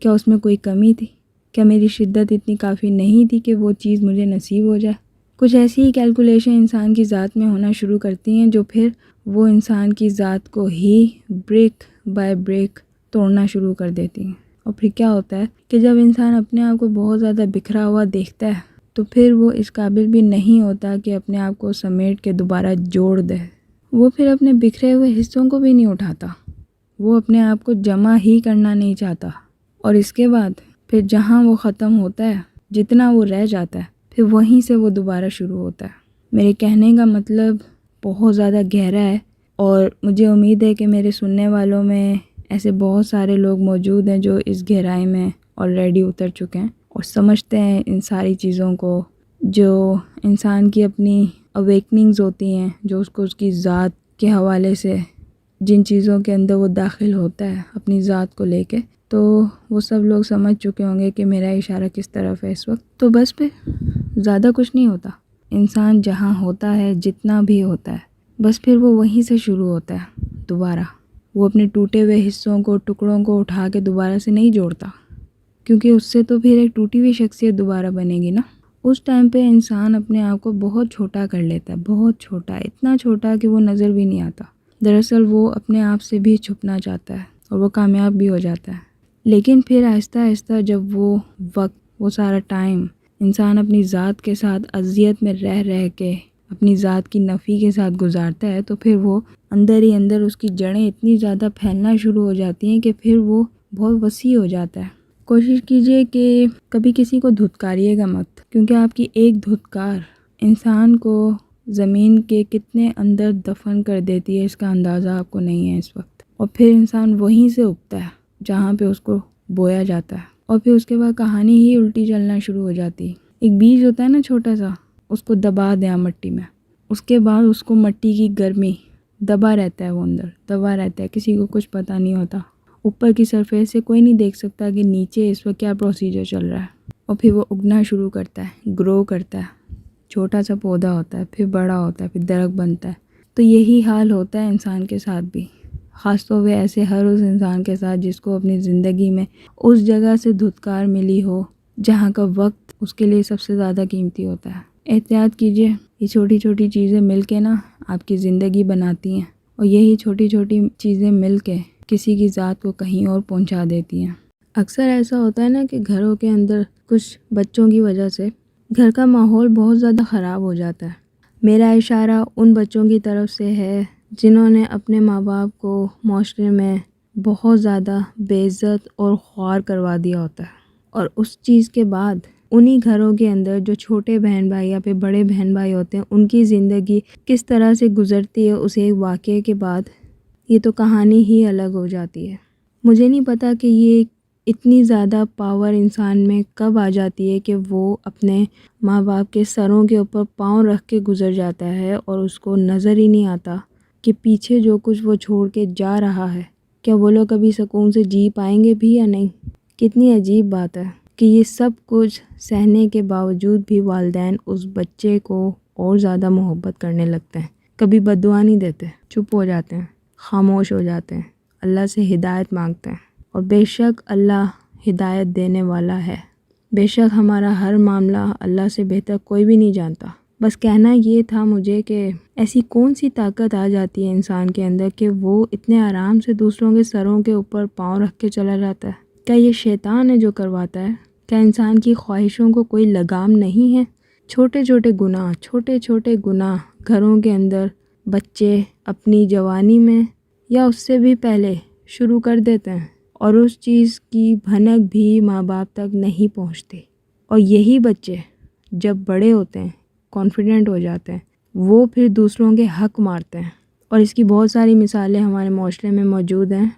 کیا اس میں کوئی کمی تھی؟ کیا میری شدت اتنی کافی نہیں تھی کہ وہ چیز مجھے نصیب ہو جائے؟ کچھ ایسی ہی کیلکولیشن انسان کی ذات میں ہونا شروع کرتی ہیں جو پھر وہ انسان کی ذات کو ہی بریک بائی بریک توڑنا شروع کر دیتی ہیں۔ اور پھر کیا ہوتا ہے کہ جب انسان اپنے آپ کو بہت زیادہ بکھرا ہوا دیکھتا ہے تو پھر وہ اس قابل بھی نہیں ہوتا کہ اپنے آپ کو سمیٹ کے دوبارہ جوڑ دے۔ وہ پھر اپنے بکھرے ہوئے حصوں کو بھی نہیں اٹھاتا، وہ اپنے آپ کو جمع ہی کرنا نہیں چاہتا، اور اس کے بعد پھر جہاں وہ ختم ہوتا ہے، جتنا وہ رہ جاتا ہے، پھر وہیں سے وہ دوبارہ شروع ہوتا ہے۔ میرے کہنے کا مطلب بہت زیادہ گہرا ہے، اور مجھے امید ہے کہ میرے سننے والوں میں ایسے بہت سارے لوگ موجود ہیں جو اس گہرائی میں آلریڈی اتر چکے ہیں اور سمجھتے ہیں ان ساری چیزوں کو، جو انسان کی اپنی اویکننگز ہوتی ہیں، جو اس کو اس کی ذات کے حوالے سے جن چیزوں کے اندر وہ داخل ہوتا ہے اپنی ذات کو لے کے، تو وہ سب لوگ سمجھ چکے ہوں گے کہ میرا اشارہ کس طرف ہے اس وقت۔ تو بس پھر زیادہ کچھ نہیں ہوتا، انسان جہاں ہوتا ہے جتنا بھی ہوتا ہے بس پھر وہ وہیں سے شروع ہوتا ہے دوبارہ۔ وہ اپنے ٹوٹے ہوئے حصوں کو، ٹکڑوں کو اٹھا کے دوبارہ سے نہیں جوڑتا، کیونکہ اس سے تو پھر ایک ٹوٹی ہوئی شخصیت دوبارہ بنے گی نا۔ اس ٹائم پہ انسان اپنے آپ کو بہت چھوٹا کر لیتا ہے، بہت چھوٹا، اتنا چھوٹا کہ وہ نظر بھی نہیں آتا۔ دراصل وہ اپنے آپ سے بھی چھپنا چاہتا ہے اور وہ کامیاب بھی ہو جاتا ہے۔ لیکن پھر آہستہ آہستہ جب وہ وقت، وہ سارا ٹائم انسان اپنی ذات کے ساتھ اذیت میں رہ رہ کے، اپنی ذات کی نفی کے ساتھ گزارتا ہے، تو پھر وہ اندر ہی اندر اس کی جڑیں اتنی زیادہ پھیلنا شروع ہو جاتی ہیں کہ پھر وہ بہت وسیع ہو جاتا ہے۔ کوشش کیجئے کہ کبھی کسی کو دھتکاریے گا مت، کیونکہ آپ کی ایک دھتکار انسان کو زمین کے کتنے اندر دفن کر دیتی ہے، اس کا اندازہ آپ کو نہیں ہے اس وقت۔ اور پھر انسان وہیں سے اگتا ہے جہاں پہ اس کو بویا جاتا ہے، اور پھر اس کے بعد کہانی ہی الٹی چلنا شروع ہو جاتی ہے۔ ایک بیج ہوتا ہے نا چھوٹا سا، اس کو دبا دیں مٹی میں، اس کے بعد اس کو مٹی کی گرمی دبا رہتا ہے، وہ اندر دبا رہتا ہے، کسی کو کچھ پتہ نہیں ہوتا۔ اوپر کی سرفیس سے کوئی نہیں دیکھ سکتا کہ نیچے اس وقت کیا پروسیجر چل رہا ہے۔ اور پھر وہ اگنا شروع کرتا ہے، گرو کرتا ہے، چھوٹا سا پودا ہوتا ہے، پھر بڑا ہوتا ہے، پھر درخت بنتا ہے۔ تو یہی حال ہوتا ہے انسان کے ساتھ بھی، خاص طور پہ ایسے ہر اس انسان کے ساتھ جس کو اپنی زندگی میں اس جگہ سے دھتکار ملی ہو جہاں کا وقت اس کے لیے سب سے زیادہ قیمتی ہوتا ہے۔ احتیاط کیجئے، یہ چھوٹی چھوٹی چیزیں مل کے نا آپ کی زندگی بناتی ہیں، اور یہی چھوٹی چھوٹی چیزیں مل کے کسی کی ذات کو کہیں اور پہنچا دیتی ہیں۔ اکثر ایسا ہوتا ہے نا کہ گھروں کے اندر کچھ بچوں کی وجہ سے گھر کا ماحول بہت زیادہ خراب ہو جاتا ہے۔ میرا اشارہ ان بچوں کی طرف سے ہے جنہوں نے اپنے ماں باپ کو معاشرے میں بہت زیادہ بے عزت اور خوار کروا دیا ہوتا ہے، اور اس چیز کے بعد انہی گھروں کے اندر جو چھوٹے بہن بھائی یا پھر بڑے بہن بھائی ہوتے ہیں، ان کی زندگی کس طرح سے گزرتی ہے اس ایک واقعے کے بعد، یہ تو کہانی ہی الگ ہو جاتی ہے۔ مجھے نہیں پتا کہ یہ اتنی زیادہ پاور انسان میں کب آ جاتی ہے کہ وہ اپنے ماں باپ کے سروں کے اوپر پاؤں رکھ کے گزر جاتا ہے اور اس کو نظر ہی نہیں آتا کہ پیچھے جو کچھ وہ چھوڑ کے جا رہا ہے، کیا وہ لوگ کبھی سکون سے جی پائیں گے بھی یا نہیں۔ کتنی عجیب بات ہے کہ یہ سب کچھ سہنے کے باوجود بھی والدین اس بچے کو اور زیادہ محبت کرنے لگتے ہیں، کبھی بد دعا نہیں دیتے، چپ ہو جاتے ہیں، خاموش ہو جاتے ہیں، اللہ سے ہدایت مانگتے ہیں۔ اور بے شک اللہ ہدایت دینے والا ہے، بے شک ہمارا ہر معاملہ اللہ سے بہتر کوئی بھی نہیں جانتا۔ بس کہنا یہ تھا مجھے کہ ایسی کون سی طاقت آ جاتی ہے انسان کے اندر کہ وہ اتنے آرام سے دوسروں کے سروں کے اوپر پاؤں رکھ کے چلا جاتا ہے۔ کیا یہ شیطان ہے جو کرواتا ہے؟ کیا انسان کی خواہشوں کو کوئی لگام نہیں ہے؟ چھوٹے چھوٹے گناہ گھروں کے اندر بچے اپنی جوانی میں یا اس سے بھی پہلے شروع کر دیتے ہیں، اور اس چیز کی بھنک بھی ماں باپ تک نہیں پہنچتی، اور یہی بچے جب بڑے ہوتے ہیں، کانفیڈنٹ ہو جاتے ہیں، وہ پھر دوسروں کے حق مارتے ہیں۔ اور اس کی بہت ساری مثالیں ہمارے معاشرے میں موجود ہیں،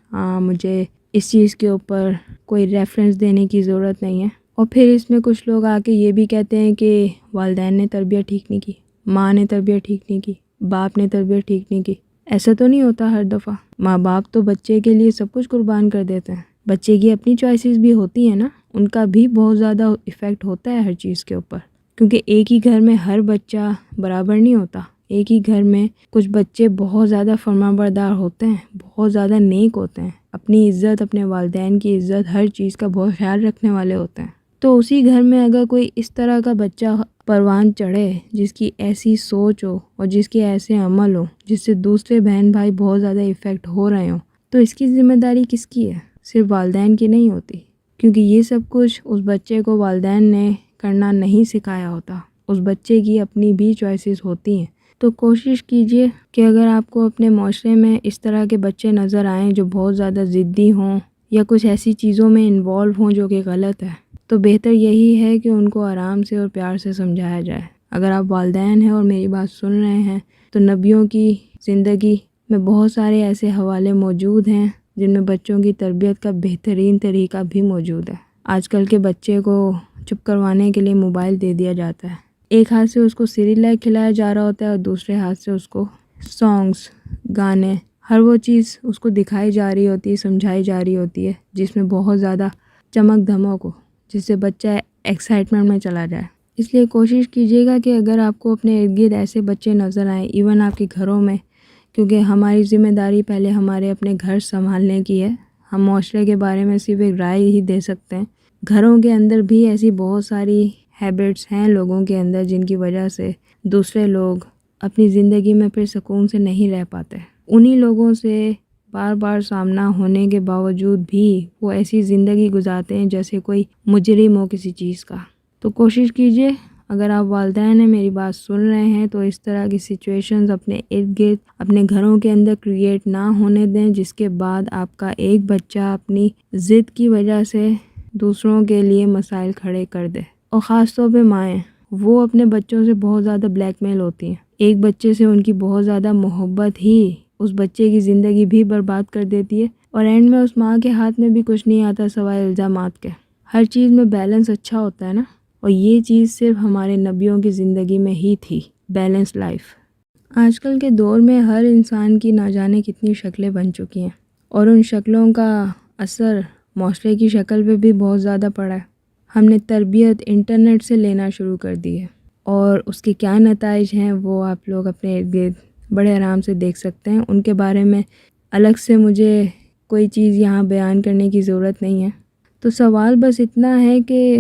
مجھے اس چیز کے اوپر کوئی ریفرنس دینے کی ضرورت نہیں ہے۔ اور پھر اس میں کچھ لوگ آ کے یہ بھی کہتے ہیں کہ والدین نے تربیت ٹھیک نہیں کی، ماں نے تربیت ٹھیک نہیں کی، باپ نے تربیت ٹھیک نہیں کی۔ ایسا تو نہیں ہوتا ہر دفعہ، ماں باپ تو بچے کے لیے سب کچھ قربان کر دیتے ہیں، بچے کی اپنی چوائسیز بھی ہوتی ہیں نا، ان کا بھی بہت زیادہ ایفیکٹ ہوتا ہے ہر چیز کے اوپر، کیونکہ ایک ہی گھر میں ہر بچہ برابر نہیں ہوتا۔ ایک ہی گھر میں کچھ بچے بہت زیادہ فرمانبردار ہوتے ہیں، بہت زیادہ نیک ہوتے ہیں، اپنی عزت، اپنے والدین کی عزت، ہر چیز کا بہت خیال رکھنے والے ہوتے ہیں۔ تو اسی گھر میں اگر کوئی اس طرح کا بچہ پروان چڑھے جس کی ایسی سوچ ہو اور جس کے ایسے عمل ہو جس سے دوسرے بہن بھائی بہت زیادہ ایفیکٹ ہو رہے ہوں، تو اس کی ذمہ داری کس کی ہے؟ صرف والدین کی نہیں ہوتی، کیونکہ یہ سب کچھ اس بچے کو والدین نے کرنا نہیں سکھایا ہوتا، اس بچے کی اپنی بھی چوائسیز ہوتی ہیں۔ تو کوشش کیجئے کہ اگر آپ کو اپنے معاشرے میں اس طرح کے بچے نظر آئیں جو بہت زیادہ ضدی ہوں یا کچھ ایسی چیزوں میں انوالو ہوں جو کہ غلط ہے، تو بہتر یہی ہے کہ ان کو آرام سے اور پیار سے سمجھایا جائے۔ اگر آپ والدین ہیں اور میری بات سن رہے ہیں، تو نبیوں کی زندگی میں بہت سارے ایسے حوالے موجود ہیں جن میں بچوں کی تربیت کا بہترین طریقہ بھی موجود ہے۔ آج کل کے بچے کو چپ کروانے کے لیے موبائل دے دیا جاتا ہے، ایک ہاتھ سے اس کو سیریلائک کھلایا جا رہا ہوتا ہے اور دوسرے ہاتھ سے اس کو سانگز، گانے ہر وہ چیز اس کو دکھائی جا رہی ہوتی ہے، سمجھائی جا رہی ہوتی ہے، جس میں بہت زیادہ چمک دھمک ہو، جس سے بچہ ایکسائٹمنٹ میں چلا جائے۔ اس لیے کوشش کیجیے گا کہ اگر آپ کو اپنے ارد گرد ایسے بچے نظر آئیں، ایون آپ کے گھروں میں، کیونکہ ہماری ذمہ داری پہلے ہمارے اپنے گھر سنبھالنے کی ہے۔ ہم معاشرے کے بارے میں صرف ایک رائے ہی دے سکتے ہیں۔ گھروں کے اندر بھی ایسی بہت ساری ہیبٹس ہیں لوگوں کے اندر، جن کی وجہ سے دوسرے لوگ اپنی زندگی میں پھر سکون سے نہیں رہ پاتے۔ انہی لوگوں سے بار بار سامنا ہونے کے باوجود بھی وہ ایسی زندگی گزارتے ہیں جیسے کوئی مجرم ہو کسی چیز کا۔ تو کوشش کیجئے، اگر آپ والدین ہیں، میری بات سن رہے ہیں، تو اس طرح کی سچویشنز اپنے ارد گرد، اپنے گھروں کے اندر کریٹ نہ ہونے دیں، جس کے بعد آپ کا ایک بچہ اپنی ضد کی وجہ سے دوسروں کے لیے مسائل کھڑے کر دے۔ اور خاص طور پہ مائیں، وہ اپنے بچوں سے بہت زیادہ بلیک میل ہوتی ہیں۔ ایک بچے سے ان کی بہت زیادہ محبت ہی اس بچے کی زندگی بھی برباد کر دیتی ہے، اور اینڈ میں اس ماں کے ہاتھ میں بھی کچھ نہیں آتا سوائے الزامات کے۔ ہر چیز میں بیلنس اچھا ہوتا ہے نا، اور یہ چیز صرف ہمارے نبیوں کی زندگی میں ہی تھی، بیلنس لائف۔ آج کل کے دور میں ہر انسان کی نہ جانے کتنی شکلیں بن چکی ہیں، اور ان شکلوں کا اثر معاشرے کی شکل پہ بھی بہت زیادہ پڑا ہے۔ ہم نے تربیت انٹرنیٹ سے لینا شروع کر دی ہے، اور اس کے کیا نتائج ہیں وہ آپ لوگ اپنے ارد گرد بڑے آرام سے دیکھ سکتے ہیں۔ ان کے بارے میں الگ سے مجھے کوئی چیز یہاں بیان کرنے کی ضرورت نہیں ہے۔ تو سوال بس اتنا ہے کہ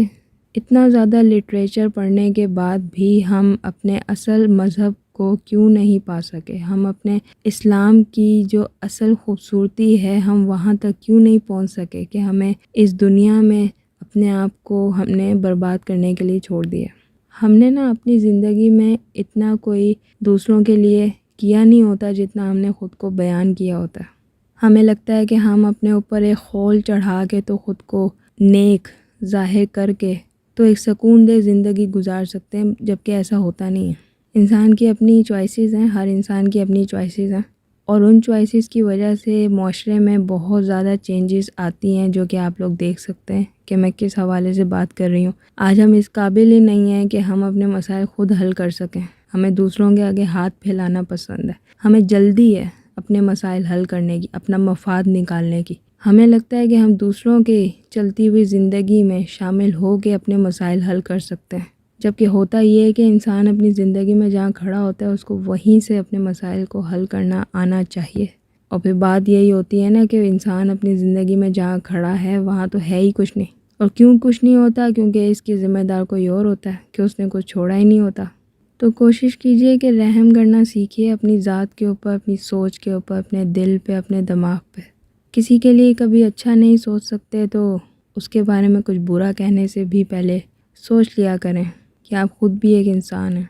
اتنا زیادہ لٹریچر پڑھنے کے بعد بھی ہم اپنے اصل مذہب کو کیوں نہیں پا سکے؟ ہم اپنے اسلام کی جو اصل خوبصورتی ہے، ہم وہاں تک کیوں نہیں پہنچ سکے کہ ہمیں اس دنیا میں اپنے آپ کو ہم نے برباد کرنے کے لیے چھوڑ دیا؟ ہم نے نا اپنی زندگی میں اتنا کوئی دوسروں کے لیے کیا نہیں ہوتا جتنا ہم نے خود کو بیان کیا ہوتا ہے۔ ہمیں لگتا ہے کہ ہم اپنے اوپر ایک خول چڑھا کے تو خود کو نیک ظاہر کر کے تو ایک سکون دہ زندگی گزار سکتے ہیں، جبکہ ایسا ہوتا نہیں ہے۔ انسان کی اپنی چوائسیز ہیں، ہر انسان کی اپنی چوائسیز ہیں، اور ان چوائسیز کی وجہ سے معاشرے میں بہت زیادہ چینجز آتی ہیں، جو کہ آپ لوگ دیکھ سکتے ہیں کہ میں کس حوالے سے بات کر رہی ہوں۔ آج ہم اس قابل ہی نہیں ہیں کہ ہم اپنے مسائل خود حل کر سکیں۔ ہمیں دوسروں کے آگے ہاتھ پھیلانا پسند ہے، ہمیں جلدی ہے اپنے مسائل حل کرنے کی، اپنا مفاد نکالنے کی۔ ہمیں لگتا ہے کہ ہم دوسروں کے چلتی ہوئی زندگی میں شامل ہو کے اپنے مسائل حل کر سکتے ہیں، جبکہ ہوتا یہ ہے کہ انسان اپنی زندگی میں جہاں کھڑا ہوتا ہے اس کو وہیں سے اپنے مسائل کو حل کرنا آنا چاہیے۔ اور پھر بات یہی ہوتی ہے نا کہ انسان اپنی زندگی میں جہاں کھڑا ہے وہاں تو ہے ہی کچھ نہیں۔ اور کیوں کچھ نہیں ہوتا؟ کیونکہ اس کی ذمہ دار کوئی اور ہوتا ہے، کہ اس نے کچھ چھوڑا ہی نہیں ہوتا۔ تو کوشش کیجئے کہ رحم کرنا سیکھیے اپنی ذات کے اوپر، اپنی سوچ کے اوپر، اپنے دل پہ، اپنے دماغ پہ۔ کسی کے لیے کبھی اچھا نہیں سوچ سکتے تو اس کے بارے میں کچھ برا کہنے سے بھی پہلے سوچ لیا کریں کہ آپ خود بھی ایک انسان ہیں۔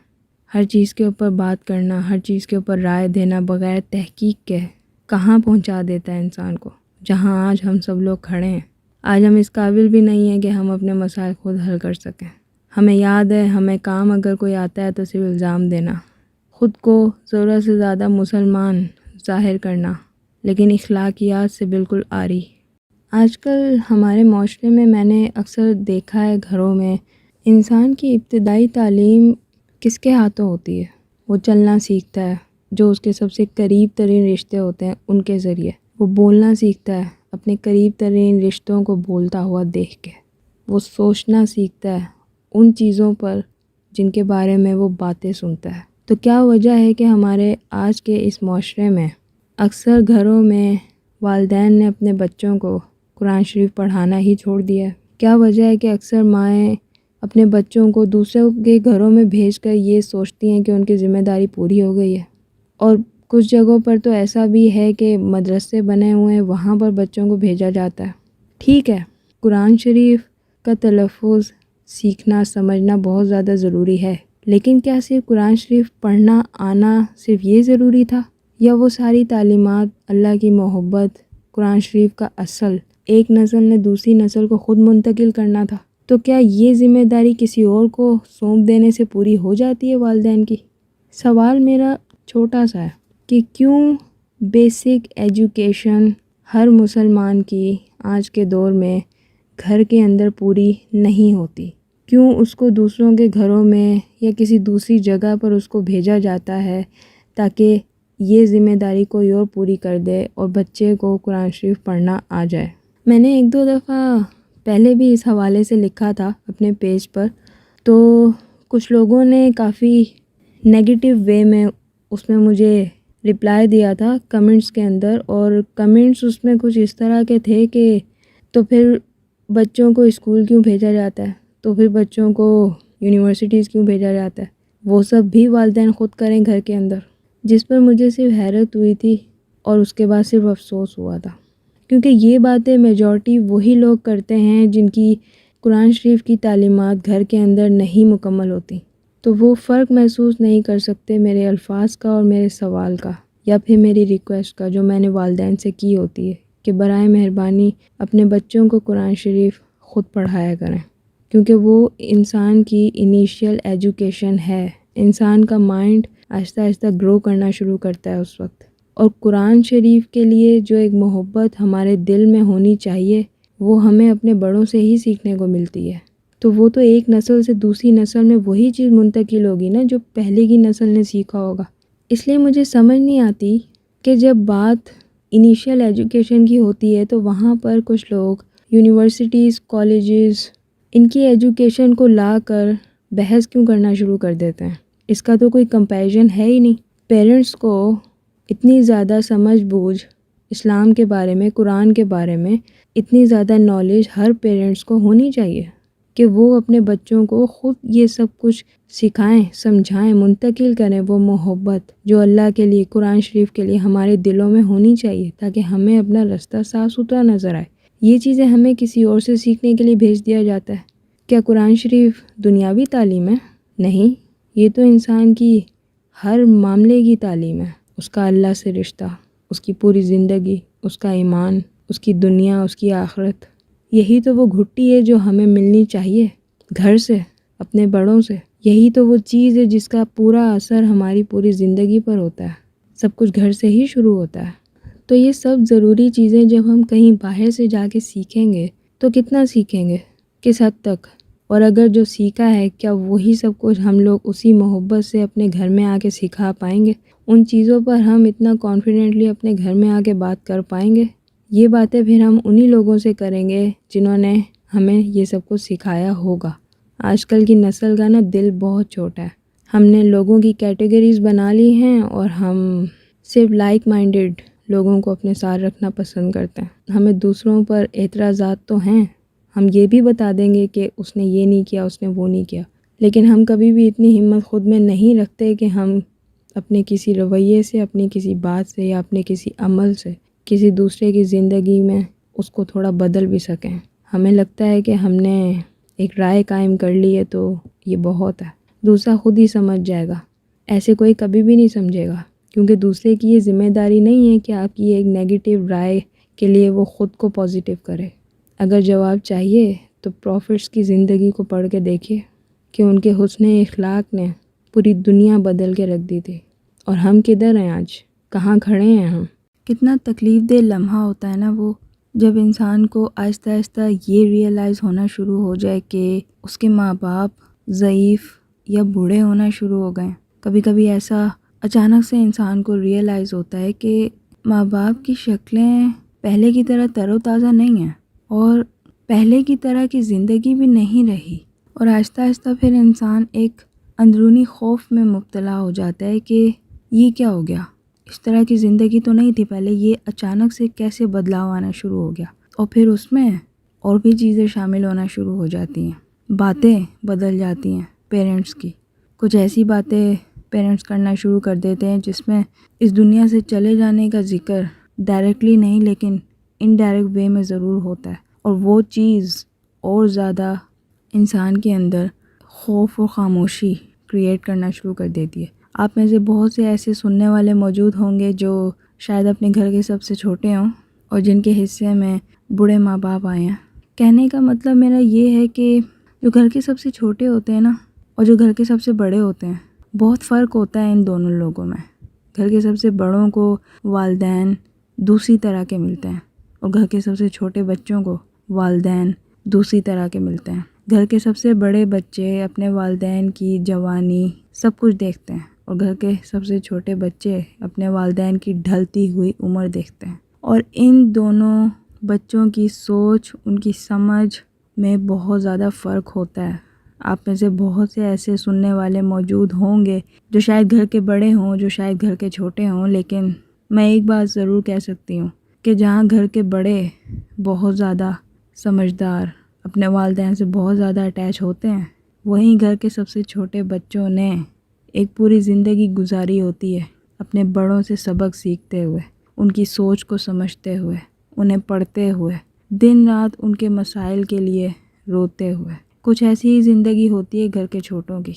ہر چیز کے اوپر بات کرنا، ہر چیز کے اوپر رائے دینا بغیر تحقیق کے کہاں پہنچا دیتا ہے انسان کو، جہاں آج ہم سب لوگ کھڑے ہیں۔ آج ہم اس قابل بھی نہیں ہیں کہ ہم اپنے مسائل خود حل کر سکیں۔ ہمیں یاد ہے، ہمیں کام اگر کوئی آتا ہے تو صرف الزام دینا، خود کو ضرورت سے زیادہ مسلمان ظاہر کرنا، لیکن اخلاقیات سے بالکل عاری۔ آج کل ہمارے معاشرے میں میں نے اکثر دیکھا ہے، گھروں میں انسان کی ابتدائی تعلیم کس کے ہاتھوں ہوتی ہے؟ وہ چلنا سیکھتا ہے، جو اس کے سب سے قریب ترین رشتے ہوتے ہیں ان کے ذریعے۔ وہ بولنا سیکھتا ہے اپنے قریب ترین رشتوں کو بولتا ہوا دیکھ کے۔ وہ سوچنا سیکھتا ہے ان چیزوں پر جن کے بارے میں وہ باتیں سنتا ہے۔ تو کیا وجہ ہے کہ ہمارے آج کے اس معاشرے میں اکثر گھروں میں والدین نے اپنے بچوں کو قرآن شریف پڑھانا ہی چھوڑ دیا ہے؟ کیا وجہ ہے کہ اکثر مائیں اپنے بچوں کو دوسروں کے گھروں میں بھیج کر یہ سوچتی ہیں کہ ان کی ذمہ داری پوری ہو گئی ہے؟ اور کچھ جگہوں پر تو ایسا بھی ہے کہ مدرسے بنے ہوئے ہیں، وہاں پر بچوں کو بھیجا جاتا ہے۔ ٹھیک ہے، قرآن شریف کا تلفظ سیکھنا سمجھنا بہت زیادہ ضروری ہے، لیکن کیا صرف قرآن شریف پڑھنا آنا صرف یہ ضروری تھا؟ یا وہ ساری تعلیمات، اللہ کی محبت، قرآن شریف کا اصل ایک نسل نے دوسری نسل کو خود منتقل کرنا تھا؟ تو کیا یہ ذمہ داری کسی اور کو سونپ دینے سے پوری ہو جاتی ہے والدین کی؟ سوال میرا چھوٹا سا ہے کہ کیوں بیسک ایجوکیشن ہر مسلمان کی آج کے دور میں گھر کے اندر پوری نہیں ہوتی؟ کیوں اس کو دوسروں کے گھروں میں یا کسی دوسری جگہ پر اس کو بھیجا جاتا ہے تاکہ یہ ذمہ داری کوئی اور پوری کر دے اور بچے کو قرآن شریف پڑھنا آ جائے۔ میں نے ایک دو دفعہ پہلے بھی اس حوالے سے لکھا تھا اپنے پیج پر، تو کچھ لوگوں نے کافی نیگیٹو وے میں اس میں مجھے رپلائی دیا تھا کمنٹس کے اندر، اور کمنٹس اس میں کچھ اس طرح کے تھے کہ تو پھر بچوں کو اسکول کیوں بھیجا جاتا ہے، تو پھر بچوں کو یونیورسٹیز کیوں بھیجا جاتا ہے، وہ سب بھی والدین خود کریں گھر کے اندر، جس پر مجھے صرف حیرت ہوئی تھی اور اس کے بعد صرف افسوس ہوا تھا، کیونکہ یہ باتیں میجورٹی وہی لوگ کرتے ہیں جن کی قرآن شریف کی تعلیمات گھر کے اندر نہیں مکمل ہوتی، تو وہ فرق محسوس نہیں کر سکتے میرے الفاظ کا اور میرے سوال کا یا پھر میری ریکویسٹ کا جو میں نے والدین سے کی ہوتی ہے کہ برائے مہربانی اپنے بچوں کو قرآن شریف خود پڑھایا کریں، کیونکہ وہ انسان کی انیشیل ایجوکیشن ہے۔ انسان کا مائنڈ آہستہ آہستہ گرو کرنا شروع کرتا ہے اس وقت، اور قرآن شریف کے لیے جو ایک محبت ہمارے دل میں ہونی چاہیے وہ ہمیں اپنے بڑوں سے ہی سیکھنے کو ملتی ہے، تو وہ تو ایک نسل سے دوسری نسل میں وہی چیز منتقل ہوگی نا جو پہلے کی نسل نے سیکھا ہوگا۔ اس لیے مجھے سمجھ نہیں آتی کہ جب بات انیشیل ایجوکیشن کی ہوتی ہے تو وہاں پر کچھ لوگ یونیورسٹیز، کالجز، ان کی ایجوکیشن کو لا کر بحث کیوں کرنا شروع کر دیتے ہیں۔ اس کا تو کوئی کمپیریزن ہے ہی نہیں۔ پیرنٹس کو اتنی زیادہ سمجھ بوجھ اسلام کے بارے میں، قرآن کے بارے میں اتنی زیادہ نالج ہر پیرنٹس کو ہونی چاہیے کہ وہ اپنے بچوں کو خود یہ سب کچھ سکھائیں، سمجھائیں، منتقل کریں وہ محبت جو اللہ کے لیے، قرآن شریف کے لیے ہمارے دلوں میں ہونی چاہیے، تاکہ ہمیں اپنا رستہ صاف ستھرا نظر آئے۔ یہ چیزیں ہمیں کسی اور سے سیکھنے کے لیے بھیج دیا جاتا ہے۔ کیا قرآن شریف دنیاوی تعلیم ہے؟ نہیں، یہ تو انسان کی ہر معاملے کی تعلیم ہے، اس کا اللہ سے رشتہ، اس کی پوری زندگی، اس کا ایمان، اس کی دنیا، اس کی آخرت، یہی تو وہ گھٹی ہے جو ہمیں ملنی چاہیے گھر سے، اپنے بڑوں سے۔ یہی تو وہ چیز ہے جس کا پورا اثر ہماری پوری زندگی پر ہوتا ہے۔ سب کچھ گھر سے ہی شروع ہوتا ہے۔ تو یہ سب ضروری چیزیں جب ہم کہیں باہر سے جا کے سیکھیں گے تو کتنا سیکھیں گے، کس حد تک، اور اگر جو سیکھا ہے کیا وہی سب کچھ ہم لوگ اسی محبت سے اپنے گھر میں آ کے سکھا پائیں گے؟ ان چیزوں پر ہم اتنا کانفیڈنٹلی اپنے گھر میں آ کے بات کر پائیں گے؟ یہ باتیں پھر ہم انہی لوگوں سے کریں گے جنہوں نے ہمیں یہ سب کچھ سکھایا ہوگا۔ آج کل کی نسل کا نا دل بہت چھوٹا ہے۔ ہم نے لوگوں کی کیٹیگریز بنا لی ہیں اور ہم صرف لائک مائنڈڈ لوگوں کو اپنے ساتھ رکھنا پسند کرتے ہیں۔ ہمیں دوسروں پر اعتراضات تو ہیں، ہم یہ بھی بتا دیں گے کہ اس نے یہ نہیں کیا، اس نے وہ نہیں کیا، لیکن ہم کبھی بھی اتنی ہمت خود میں نہیں رکھتے کہ ہم اپنے کسی رویے سے، اپنی کسی بات سے یا اپنے کسی عمل سے کسی دوسرے کی زندگی میں اس کو تھوڑا بدل بھی سکیں۔ ہمیں لگتا ہے کہ ہم نے ایک رائے قائم کر لی ہے تو یہ بہت ہے، دوسرا خود ہی سمجھ جائے گا۔ ایسے کوئی کبھی بھی نہیں سمجھے گا، کیونکہ دوسرے کی یہ ذمہ داری نہیں ہے کہ آپ کی ایک نیگیٹو رائے کے لیے وہ خود کو پازیٹیو کرے۔ اگر جواب چاہیے تو پروفٹس کی زندگی کو پڑھ کے دیکھیے کہ ان کے حسن اخلاق نے پوری دنیا بدل کے رکھ دی تھی، اور ہم کدھر ہیں آج، کہاں کھڑے ہیں ہم۔ کتنا تکلیف دہ لمحہ ہوتا ہے نا وہ، جب انسان کو آہستہ آہستہ یہ ریئلائز ہونا شروع ہو جائے کہ اس کے ماں باپ ضعیف یا بوڑھے ہونا شروع ہو گئے۔ کبھی کبھی ایسا اچانک سے انسان کو ریئلائز ہوتا ہے کہ ماں باپ کی شکلیں پہلے کی طرح تر و تازہ نہیں ہیں، اور پہلے کی طرح کی زندگی بھی نہیں رہی، اور آہستہ آہستہ پھر انسان ایک اندرونی خوف میں مبتلا ہو جاتا ہے کہ یہ کیا ہو گیا، اس طرح کی زندگی تو نہیں تھی پہلے، یہ اچانک سے کیسے بدلاؤ آنا شروع ہو گیا، اور پھر اس میں اور بھی چیزیں شامل ہونا شروع ہو جاتی ہیں، باتیں بدل جاتی ہیں پیرنٹس کی، کچھ ایسی باتیں پیرنٹس کرنا شروع کر دیتے ہیں جس میں اس دنیا سے چلے جانے کا ذکر ڈائریکٹلی نہیں لیکن انڈائریکٹ وے میں ضرور ہوتا ہے، اور وہ چیز اور زیادہ انسان کے اندر خوف و خاموشی کریٹ کرنا شروع کر دیتی ہے۔ آپ میں سے بہت سے ایسے سننے والے موجود ہوں گے جو شاید اپنے گھر کے سب سے چھوٹے ہوں اور جن کے حصے میں بوڑھے ماں باپ آئے ہیں۔ کہنے کا مطلب میرا یہ ہے کہ جو گھر کے سب سے چھوٹے ہوتے ہیں نا اور جو گھر کے سب سے بڑے ہوتے ہیں، بہت فرق ہوتا ہے ان دونوں لوگوں میں۔ گھر کے سب سے بڑوں کو والدین دوسری طرح کے ملتے ہیں، اور گھر کے سب سے چھوٹے بچوں کو والدین دوسری طرح کے ملتے ہیں۔ گھر کے سب سے بڑے بچے اپنے والدین کی جوانی سب کچھ دیکھتے ہیں، اور گھر کے سب سے چھوٹے بچے اپنے والدین کی ڈھلتی ہوئی عمر دیکھتے ہیں، اور ان دونوں بچوں کی سوچ، ان کی سمجھ میں بہت زیادہ فرق ہوتا ہے۔ آپ میں سے بہت سے ایسے سننے والے موجود ہوں گے جو شاید گھر کے بڑے ہوں، جو شاید گھر کے چھوٹے ہوں، لیکن میں ایک بات ضرور کہہ سکتی ہوں کہ جہاں گھر کے بڑے بہت زیادہ سمجھدار، اپنے والدین سے بہت زیادہ اٹیچ ہوتے ہیں، وہیں گھر کے سب سے چھوٹے بچوں نے ایک پوری زندگی گزاری ہوتی ہے اپنے بڑوں سے سبق سیکھتے ہوئے، ان کی سوچ کو سمجھتے ہوئے، انہیں پڑھتے ہوئے، دن رات ان کے مسائل کے لیے روتے ہوئے۔ کچھ ایسی ہی زندگی ہوتی ہے گھر کے چھوٹوں کی،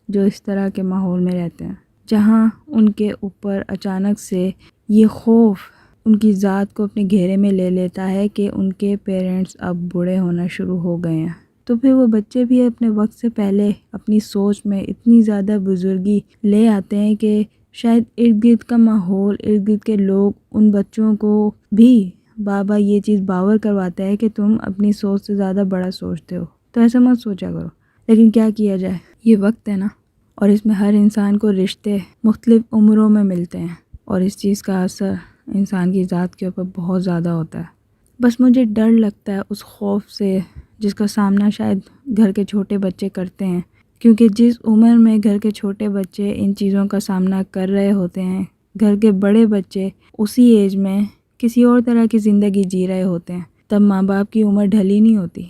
جو اس طرح کے ماحول میں رہتے ہیں، جہاں ان کے اوپر اچانک سے یہ خوف ان کی ذات کو اپنے گھیرے میں لے لیتا ہے کہ ان کے پیرنٹس اب بوڑھے ہونا شروع ہو گئے ہیں۔ تو پھر وہ بچے بھی اپنے وقت سے پہلے اپنی سوچ میں اتنی زیادہ بزرگی لے آتے ہیں کہ شاید ارد گرد کا ماحول، ارد گرد کے لوگ ان بچوں کو بھی بابا یہ چیز باور کرواتا ہے کہ تم اپنی سوچ سے زیادہ بڑا سوچتے ہو، تو ایسا مت سوچا کرو۔ لیکن کیا کیا جائے، یہ وقت ہے نا، اور اس میں ہر انسان کو رشتے مختلف عمروں میں ملتے ہیں، اور اس چیز کا اثر انسان کی ذات کے اوپر بہت زیادہ ہوتا ہے۔ بس مجھے ڈر لگتا ہے اس خوف سے جس کا سامنا شاید گھر کے چھوٹے بچے کرتے ہیں، کیونکہ جس عمر میں گھر کے چھوٹے بچے ان چیزوں کا سامنا کر رہے ہوتے ہیں، گھر کے بڑے بچے اسی ایج میں کسی اور طرح کی زندگی جی رہے ہوتے ہیں، تب ماں باپ کی عمر ڈھلی نہیں ہوتی،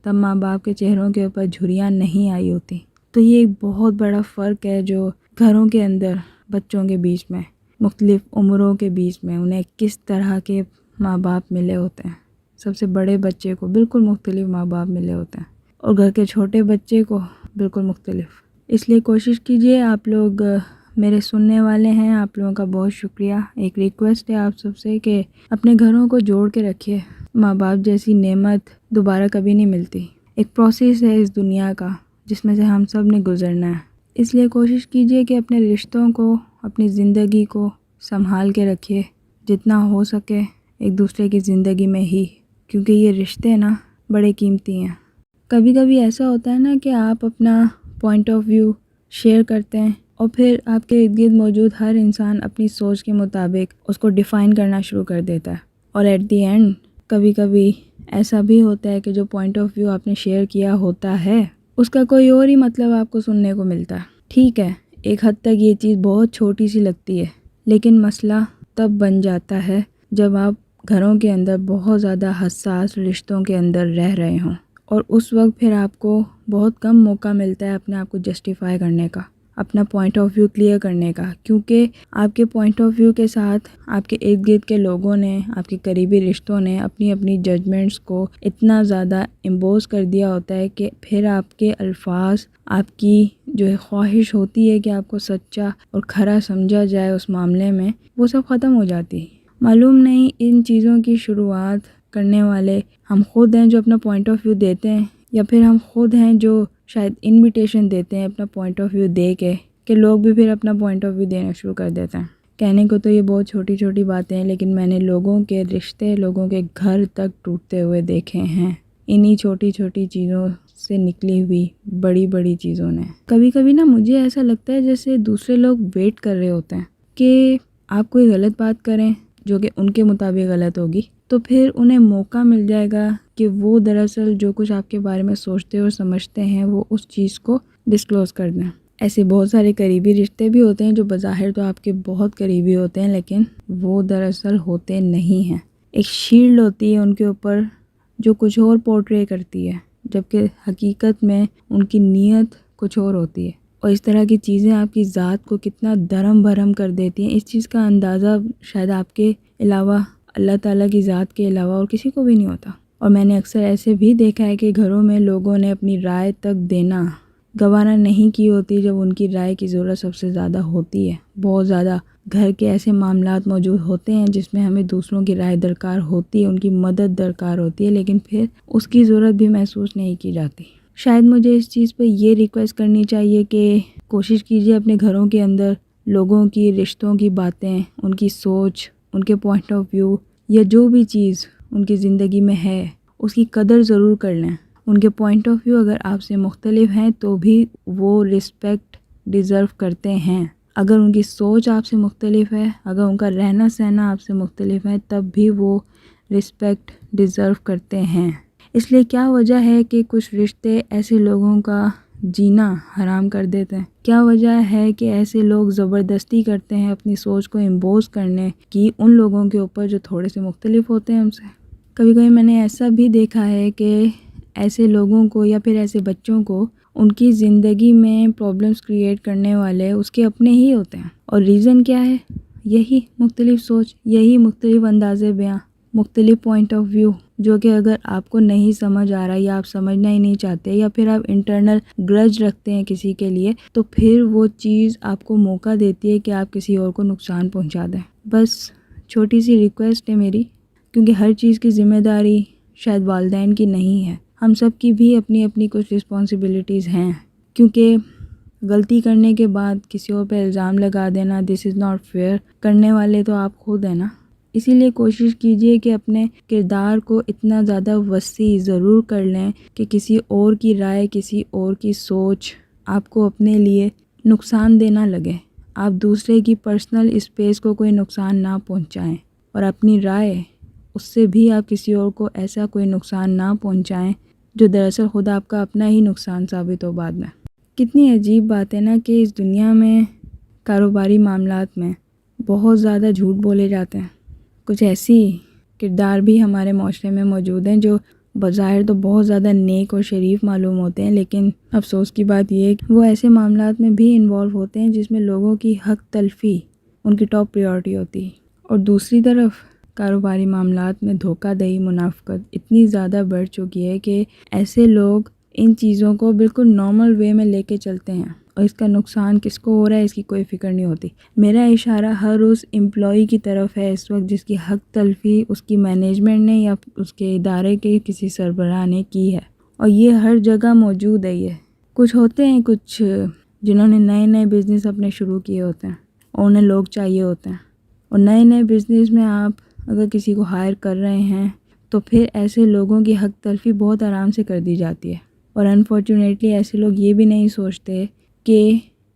تب ماں باپ کے چہروں کے اوپر جھریاں نہیں آئی ہوتی۔ تو یہ ایک بہت بڑا فرق ہے جو گھروں کے اندر بچوں کے بیچ میں، مختلف عمروں کے بیچ میں انہیں کس طرح کے ماں باپ ملے ہوتے ہیں۔ سب سے بڑے بچے کو بالکل مختلف ماں باپ ملے ہوتے ہیں، اور گھر کے چھوٹے بچے کو بالکل مختلف۔ اس لیے کوشش کیجئے، آپ لوگ میرے سننے والے ہیں، آپ لوگوں کا بہت شکریہ۔ ایک ریکویسٹ ہے آپ سب سے کہ اپنے گھروں کو جوڑ کے رکھیے، ماں باپ جیسی نعمت دوبارہ کبھی نہیں ملتی۔ ایک پروسیس ہے اس دنیا کا جس میں سے ہم سب نے گزرنا ہے، اس لیے کوشش کیجئے کہ اپنے رشتوں کو، اپنی زندگی کو سنبھال کے رکھیے جتنا ہو سکے، ایک دوسرے کی زندگی میں ہی، کیونکہ یہ رشتے نا بڑے قیمتی ہیں۔ کبھی کبھی ایسا ہوتا ہے نا کہ آپ اپنا پوائنٹ آف ویو شیئر کرتے ہیں، اور پھر آپ کے ارد گرد موجود ہر انسان اپنی سوچ کے مطابق اس کو ڈیفائن کرنا شروع کر دیتا ہے، اور ایٹ دی اینڈ کبھی کبھی ایسا بھی ہوتا ہے کہ جو پوائنٹ آف ویو آپ نے شیئر کیا ہوتا ہے اس کا کوئی اور ہی مطلب آپ کو سننے کو ملتا ہے۔ ٹھیک ہے، ایک حد تک یہ چیز بہت چھوٹی سی لگتی ہے، لیکن مسئلہ تب بن جاتا ہے جب آپ گھروں کے اندر بہت زیادہ حساس رشتوں کے اندر رہ رہے ہوں، اور اس وقت پھر آپ کو بہت کم موقع ملتا ہے اپنے آپ کو جسٹیفائی کرنے کا، اپنا پوائنٹ آف ویو کلیئر کرنے کا، کیونکہ آپ کے پوائنٹ آف ویو کے ساتھ آپ کے ارد گرد کے لوگوں نے، آپ کے قریبی رشتوں نے اپنی اپنی ججمنٹس کو اتنا زیادہ امبوز کر دیا ہوتا ہے کہ پھر آپ کے الفاظ، آپ کی جو خواہش ہوتی ہے کہ آپ کو سچا اور کھرا سمجھا جائے اس معاملے میں، وہ سب ختم ہو جاتی ہے۔ معلوم نہیں ان چیزوں کی شروعات کرنے والے ہم خود ہیں جو اپنا پوائنٹ آف ویو دیتے ہیں، یا پھر ہم خود ہیں جو شاید انویٹیشن دیتے ہیں اپنا پوائنٹ آف ویو دے کے، کہ لوگ بھی پھر اپنا پوائنٹ آف ویو دینا شروع کر دیتے ہیں۔ کہنے کو تو یہ بہت چھوٹی چھوٹی باتیں ہیں، لیکن میں نے لوگوں کے رشتے، لوگوں کے گھر تک ٹوٹتے ہوئے دیکھے ہیں انہی چھوٹی چھوٹی چیزوں سے نکلی ہوئی بڑی بڑی چیزوں نے۔ کبھی کبھی نا مجھے ایسا لگتا ہے جیسے دوسرے لوگ ویٹ کر رہے ہوتے ہیں کہ آپ کوئی غلط بات کریں جو کہ ان کے مطابق غلط ہوگی، تو پھر انہیں موقع مل جائے گا کہ وہ دراصل جو کچھ آپ کے بارے میں سوچتے اور سمجھتے ہیں وہ اس چیز کو ڈسکلوز کر دیں۔ ایسے بہت سارے قریبی رشتے بھی ہوتے ہیں جو بظاہر تو آپ کے بہت قریبی ہوتے ہیں، لیکن وہ دراصل ہوتے نہیں ہیں۔ ایک شیلڈ ہوتی ہے ان کے اوپر جو کچھ اور پورٹرے کرتی ہے، جبکہ حقیقت میں ان کی نیت کچھ اور ہوتی ہے، اور اس طرح کی چیزیں آپ کی ذات کو کتنا دھرم بھرم کر دیتی ہیں، اس چیز کا اندازہ شاید آپ کے علاوہ، اللہ تعالیٰ کی ذات کے علاوہ اور کسی کو بھی نہیں ہوتا۔ اور میں نے اکثر ایسے بھی دیکھا ہے کہ گھروں میں لوگوں نے اپنی رائے تک دینا گوارا نہیں کی ہوتی جب ان کی رائے کی ضرورت سب سے زیادہ ہوتی ہے۔ بہت زیادہ گھر کے ایسے معاملات موجود ہوتے ہیں جس میں ہمیں دوسروں کی رائے درکار ہوتی ہے، ان کی مدد درکار ہوتی ہے، لیکن پھر اس کی ضرورت بھی محسوس نہیں کی جاتی۔ شاید مجھے اس چیز پہ یہ ریکویسٹ کرنی چاہیے کہ کوشش کیجئے اپنے گھروں کے اندر لوگوں کی، رشتوں کی باتیں، ان کی سوچ، ان کے پوائنٹ آف ویو، یا جو بھی چیز ان کی زندگی میں ہے اس کی قدر ضرور کر لیں۔ ان کے پوائنٹ آف ویو اگر آپ سے مختلف ہیں تو بھی وہ رسپیکٹ ڈیزرو کرتے ہیں، اگر ان کی سوچ آپ سے مختلف ہے، اگر ان کا رہنا سہنا آپ سے مختلف ہے، تب بھی وہ رسپیکٹ ڈیزرو کرتے ہیں۔ اس لیے کیا وجہ ہے کہ کچھ رشتے ایسے لوگوں کا جینا حرام کر دیتے ہیں؟ کیا وجہ ہے کہ ایسے لوگ زبردستی کرتے ہیں اپنی سوچ کو امپوز کرنے کی ان لوگوں کے اوپر جو تھوڑے سے مختلف ہوتے ہیں ہم سے؟ کبھی کبھی میں نے ایسا بھی دیکھا ہے کہ ایسے لوگوں کو یا پھر ایسے بچوں کو ان کی زندگی میں پرابلمس کریٹ کرنے والے اس کے اپنے ہی ہوتے ہیں، اور ریزن کیا ہے؟ یہی مختلف سوچ، یہی مختلف انداز بیاں، مختلف پوائنٹ آف ویو، جو کہ اگر آپ کو نہیں سمجھ آ رہا یا آپ سمجھنا ہی نہیں چاہتے یا پھر آپ انٹرنل گرج رکھتے ہیں کسی کے لیے، تو پھر وہ چیز آپ کو موقع دیتی ہے کہ آپ کسی اور کو نقصان پہنچا دیں۔ بس چھوٹی سی ریکویسٹ ہے میری، کیونکہ ہر چیز کی ذمہ داری شاید والدین کی نہیں ہے، ہم سب کی بھی اپنی اپنی کچھ رسپانسبلٹیز ہیں، کیونکہ غلطی کرنے کے بعد کسی اور پہ الزام لگا دینا دس از ناٹ فیئر، کرنے والے تو آپ خود ہیں نا۔ اسی لیے کوشش کیجئے کہ اپنے کردار کو اتنا زیادہ وسیع ضرور کر لیں کہ کسی اور کی رائے، کسی اور کی سوچ آپ کو اپنے لیے نقصان دہ نہ لگے، آپ دوسرے کی پرسنل اسپیس کو کوئی نقصان نہ پہنچائیں، اور اپنی رائے اس سے بھی آپ کسی اور کو ایسا کوئی نقصان نہ پہنچائیں جو دراصل خود آپ کا اپنا ہی نقصان ثابت ہو بعد میں۔ کتنی عجیب بات ہے نا کہ اس دنیا میں کاروباری معاملات میں بہت زیادہ جھوٹ بولے جاتے ہیں۔ کچھ ایسی کردار بھی ہمارے معاشرے میں موجود ہیں جو بظاہر تو بہت زیادہ نیک اور شریف معلوم ہوتے ہیں، لیکن افسوس کی بات یہ ہے کہ وہ ایسے معاملات میں بھی انوالو ہوتے ہیں جس میں لوگوں کی حق تلفی ان کی ٹاپ پریورٹی ہوتی ہے، اور دوسری طرف کاروباری معاملات میں دھوکہ دہی، منافقت اتنی زیادہ بڑھ چکی ہے کہ ایسے لوگ ان چیزوں کو بالکل نارمل وے میں لے کے چلتے ہیں، اور اس کا نقصان کس کو ہو رہا ہے اس کی کوئی فکر نہیں ہوتی۔ میرا اشارہ ہر اس امپلائی کی طرف ہے اس وقت جس کی حق تلفی اس کی مینجمنٹ نے یا اس کے ادارے کے کسی سربراہ نے کی ہے، اور یہ ہر جگہ موجود ہے۔ یہ کچھ ہوتے ہیں، کچھ جنہوں نے نئے نئے بزنس اپنے شروع کیے ہوتے ہیں اور انہیں لوگ چاہیے ہوتے ہیں، اور نئے نئے بزنس میں آپ اگر کسی کو ہائر کر رہے ہیں تو پھر ایسے لوگوں کی حق تلفی بہت آرام سے کر دی جاتی ہے، اور انفارچونیٹلی ایسے لوگ یہ بھی نہیں سوچتے کہ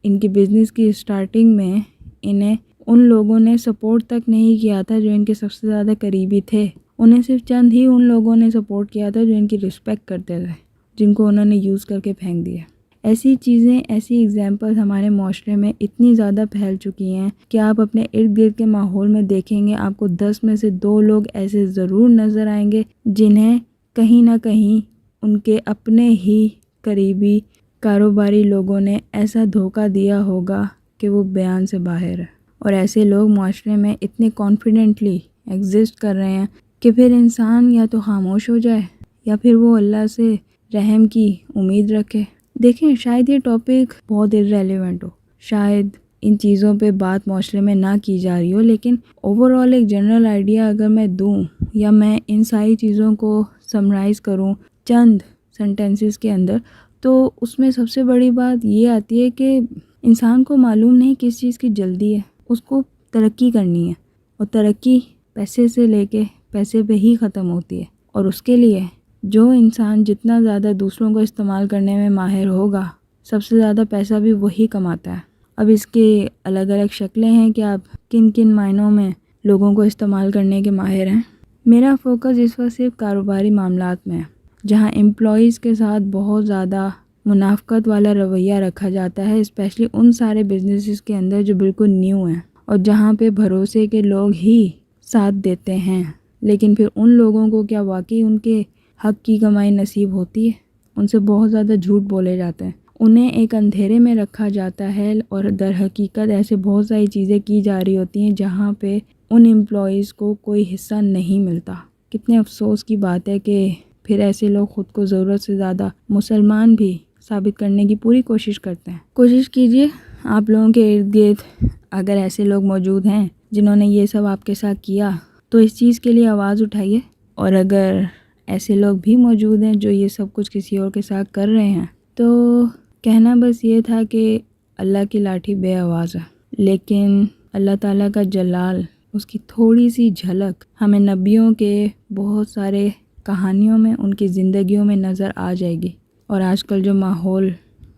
ان کی بزنس کی اسٹارٹنگ میں انہیں ان لوگوں نے سپورٹ تک نہیں کیا تھا جو ان کے سب سے زیادہ قریبی تھے، انہیں صرف چند ہی ان لوگوں نے سپورٹ کیا تھا جو ان کی رسپیکٹ کرتے تھے، جن کو انہوں نے یوز کر کے پھینک دیا۔ ایسی چیزیں، ایسی ایگزامپل ہمارے معاشرے میں اتنی زیادہ پھیل چکی ہیں کہ آپ اپنے ارد گرد کے ماحول میں دیکھیں گے، آپ کو 10 میں سے 2 لوگ ایسے ضرور نظر آئیں گے جنہیں کہیں نہ کہیں ان کے اپنے ہی قریبی کاروباری لوگوں نے ایسا دھوکہ دیا ہوگا کہ وہ بیان سے باہر ہے، اور ایسے لوگ معاشرے میں اتنے کانفیڈنٹلی ایگزسٹ کر رہے ہیں کہ پھر انسان یا تو خاموش ہو جائے یا پھر وہ اللہ سے رحم کی امید رکھے۔ دیکھیں، شاید یہ ٹاپک بہت irrelevant ہو، شاید ان چیزوں پہ بات معاشرے میں نہ کی جا رہی ہو، لیکن اوورآل ایک جنرل آئیڈیا اگر میں دوں یا میں ان ساری چیزوں کو سمرائز کروں چند سینٹنسز کے اندر، تو اس میں سب سے بڑی بات یہ آتی ہے کہ انسان کو معلوم نہیں کس چیز کی جلدی ہے، اس کو ترقی کرنی ہے، اور ترقی پیسے سے لے کے پیسے پہ ہی ختم ہوتی ہے، اور اس کے لیے جو انسان جتنا زیادہ دوسروں کو استعمال کرنے میں ماہر ہوگا، سب سے زیادہ پیسہ بھی وہی کماتا ہے۔ اب اس کے الگ الگ شکلیں ہیں کہ آپ کن کن معنوں میں لوگوں کو استعمال کرنے کے ماہر ہیں۔ میرا فوکس اس وقت صرف کاروباری معاملات میں ہے، جہاں امپلائیز کے ساتھ بہت زیادہ منافقت والا رویہ رکھا جاتا ہے، اسپیشلی ان سارے بزنسز کے اندر جو بالکل نیو ہیں، اور جہاں پہ بھروسے کے لوگ ہی ساتھ دیتے ہیں، لیکن پھر ان لوگوں کو کیا واقعی ان کے حق کی کمائی نصیب ہوتی ہے؟ ان سے بہت زیادہ جھوٹ بولے جاتے ہیں، انہیں ایک اندھیرے میں رکھا جاتا ہے، اور در حقیقت ایسے بہت ساری چیزیں کی جا رہی ہوتی ہیں جہاں پہ ان امپلائیز کو کوئی حصہ نہیں ملتا۔ کتنے افسوس کی بات ہے کہ پھر ایسے لوگ خود کو ضرورت سے زیادہ مسلمان بھی ثابت کرنے کی پوری کوشش کرتے ہیں۔ کوشش کیجئے آپ لوگوں کے ارد گرد اگر ایسے لوگ موجود ہیں جنہوں نے یہ سب آپ کے ساتھ کیا، تو اس چیز کے لیے آواز اٹھائیے، اور اگر ایسے لوگ بھی موجود ہیں جو یہ سب کچھ کسی اور کے ساتھ کر رہے ہیں، تو کہنا بس یہ تھا کہ اللہ کی لاٹھی بے آواز ہے، لیکن اللہ تعالیٰ کا جلال، اس کی تھوڑی سی جھلک ہمیں نبیوں کے بہت سارے کہانیوں میں، ان کی زندگیوں میں نظر آ جائے گی۔ اور آج کل جو ماحول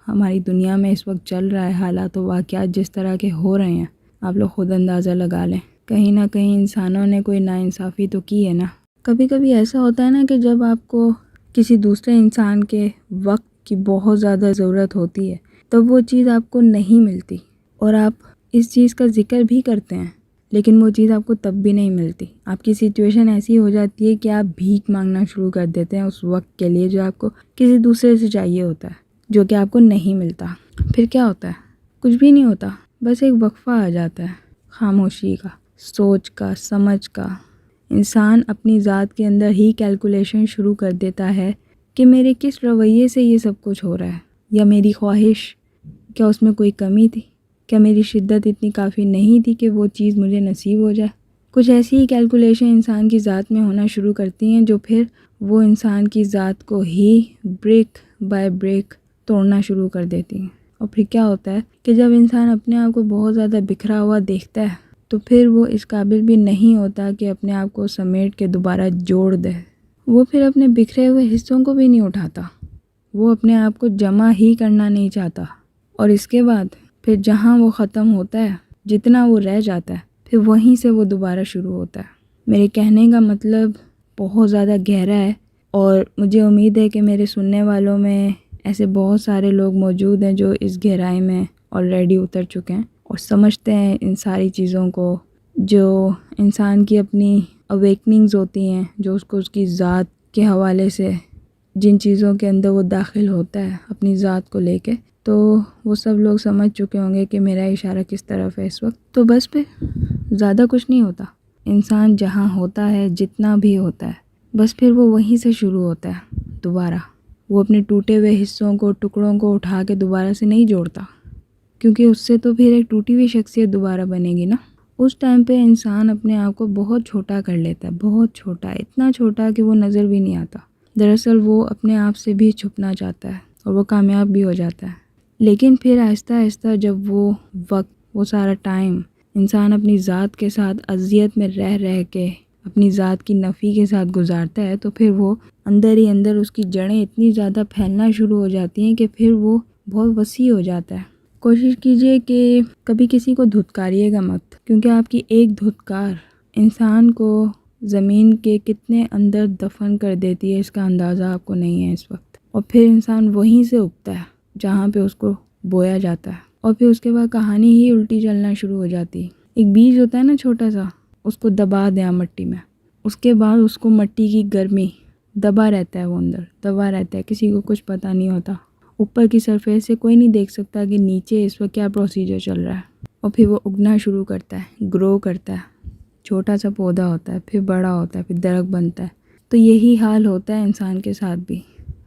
ہماری دنیا میں اس وقت چل رہا ہے، حالات و واقعات جس طرح کے ہو رہے ہیں، آپ لوگ خود اندازہ لگا لیں۔ کہیں نہ کہیں انسانوں نے کوئی ناانصافی تو کی ہے نا۔ کبھی کبھی ایسا ہوتا ہے نا کہ جب آپ کو کسی دوسرے انسان کے وقت کی بہت زیادہ ضرورت ہوتی ہے تب وہ چیز آپ کو نہیں ملتی، اور آپ اس چیز کا ذکر بھی کرتے ہیں لیکن وہ چیز آپ کو تب بھی نہیں ملتی۔ آپ کی سچویشن ایسی ہو جاتی ہے کہ آپ بھیک مانگنا شروع کر دیتے ہیں اس وقت کے لیے جو آپ کو کسی دوسرے سے چاہیے ہوتا ہے، جو کہ آپ کو نہیں ملتا۔ پھر کیا ہوتا ہے؟ کچھ بھی نہیں ہوتا، بس ایک وقفہ آ جاتا ہے، خاموشی کا، سوچ کا، سمجھ کا۔ انسان اپنی ذات کے اندر ہی کیلکولیشن شروع کر دیتا ہے کہ میرے کس رویے سے یہ سب کچھ ہو رہا ہے، یا میری خواہش کیا اس میں کوئی کمی تھی، کیا میری شدت اتنی کافی نہیں تھی کہ وہ چیز مجھے نصیب ہو جائے۔ کچھ ایسی ہی کیلکولیشن انسان کی ذات میں ہونا شروع کرتی ہیں جو پھر وہ انسان کی ذات کو ہی بریک بائی بریک توڑنا شروع کر دیتی ہیں۔ اور پھر کیا ہوتا ہے کہ جب انسان اپنے آپ کو بہت زیادہ بکھرا ہوا دیکھتا ہے تو پھر وہ اس قابل بھی نہیں ہوتا کہ اپنے آپ کو سمیٹ کے دوبارہ جوڑ دے۔ وہ پھر اپنے بکھرے ہوئے حصوں کو بھی نہیں اٹھاتا، وہ اپنے آپ کو جمع ہی کرنا نہیں چاہتا، اور اس کے بعد پھر جہاں وہ ختم ہوتا ہے، جتنا وہ رہ جاتا ہے، پھر وہیں سے وہ دوبارہ شروع ہوتا ہے۔ میرے کہنے کا مطلب بہت زیادہ گہرا ہے، اور مجھے امید ہے کہ میرے سننے والوں میں ایسے بہت سارے لوگ موجود ہیں جو اس گہرائی میں آلریڈی اتر چکے ہیں اور سمجھتے ہیں ان ساری چیزوں کو، جو انسان کی اپنی اویکننگز ہوتی ہیں، جو اس کو اس کی ذات کے حوالے سے جن چیزوں کے اندر وہ داخل ہوتا ہے اپنی ذات کو لے کے، تو وہ سب لوگ سمجھ چکے ہوں گے کہ میرا اشارہ کس طرف ہے اس وقت۔ تو بس پھر زیادہ کچھ نہیں ہوتا، انسان جہاں ہوتا ہے، جتنا بھی ہوتا ہے، بس پھر وہ وہیں سے شروع ہوتا ہے دوبارہ۔ وہ اپنے ٹوٹے ہوئے حصوں کو، ٹکڑوں کو اٹھا کے دوبارہ سے نہیں جوڑتا، کیونکہ اس سے تو پھر ایک ٹوٹی ہوئی شخصیت دوبارہ بنے گی نا۔ اس ٹائم پہ انسان اپنے آپ کو بہت چھوٹا کر لیتا ہے، بہت چھوٹا، اتنا چھوٹا کہ وہ نظر بھی نہیں آتا۔ دراصل وہ اپنے آپ سے بھی چھپنا چاہتا ہے اور وہ کامیاب بھی ہو جاتا ہے، لیکن پھر آہستہ آہستہ جب وہ وقت، وہ سارا ٹائم انسان اپنی ذات کے ساتھ اذیت میں رہ رہ کے، اپنی ذات کی نفی کے ساتھ گزارتا ہے، تو پھر وہ اندر ہی اندر اس کی جڑیں اتنی زیادہ پھیلنا شروع ہو جاتی ہیں کہ پھر وہ بہت وسیع ہو جاتا ہے۔ کوشش کیجئے کہ کبھی کسی کو دھتکاریے گا مت، کیونکہ آپ کی ایک دھتکار انسان کو زمین کے کتنے اندر دفن کر دیتی ہے، اس کا اندازہ آپ کو نہیں ہے اس وقت۔ اور پھر انسان وہیں سے اگتا ہے جہاں پہ اس کو بویا جاتا ہے، اور پھر اس کے بعد کہانی ہی الٹی چلنا شروع ہو جاتی ہے۔ ایک بیج ہوتا ہے نا چھوٹا سا، اس کو دبا دیں مٹی میں، اس کے بعد اس کو مٹی کی گرمی دبا رہتا ہے، وہ اندر دبا رہتا ہے، کسی کو کچھ پتہ نہیں ہوتا، اوپر کی سرفیس سے کوئی نہیں دیکھ سکتا کہ نیچے اس وقت کیا پروسیجر چل رہا ہے۔ اور پھر وہ اگنا شروع کرتا ہے، گرو کرتا ہے، چھوٹا سا پودا ہوتا ہے، پھر بڑا ہوتا ہے، پھر درخت بنتا ہے۔ تو یہی حال ہوتا ہے انسان کے ساتھ بھی،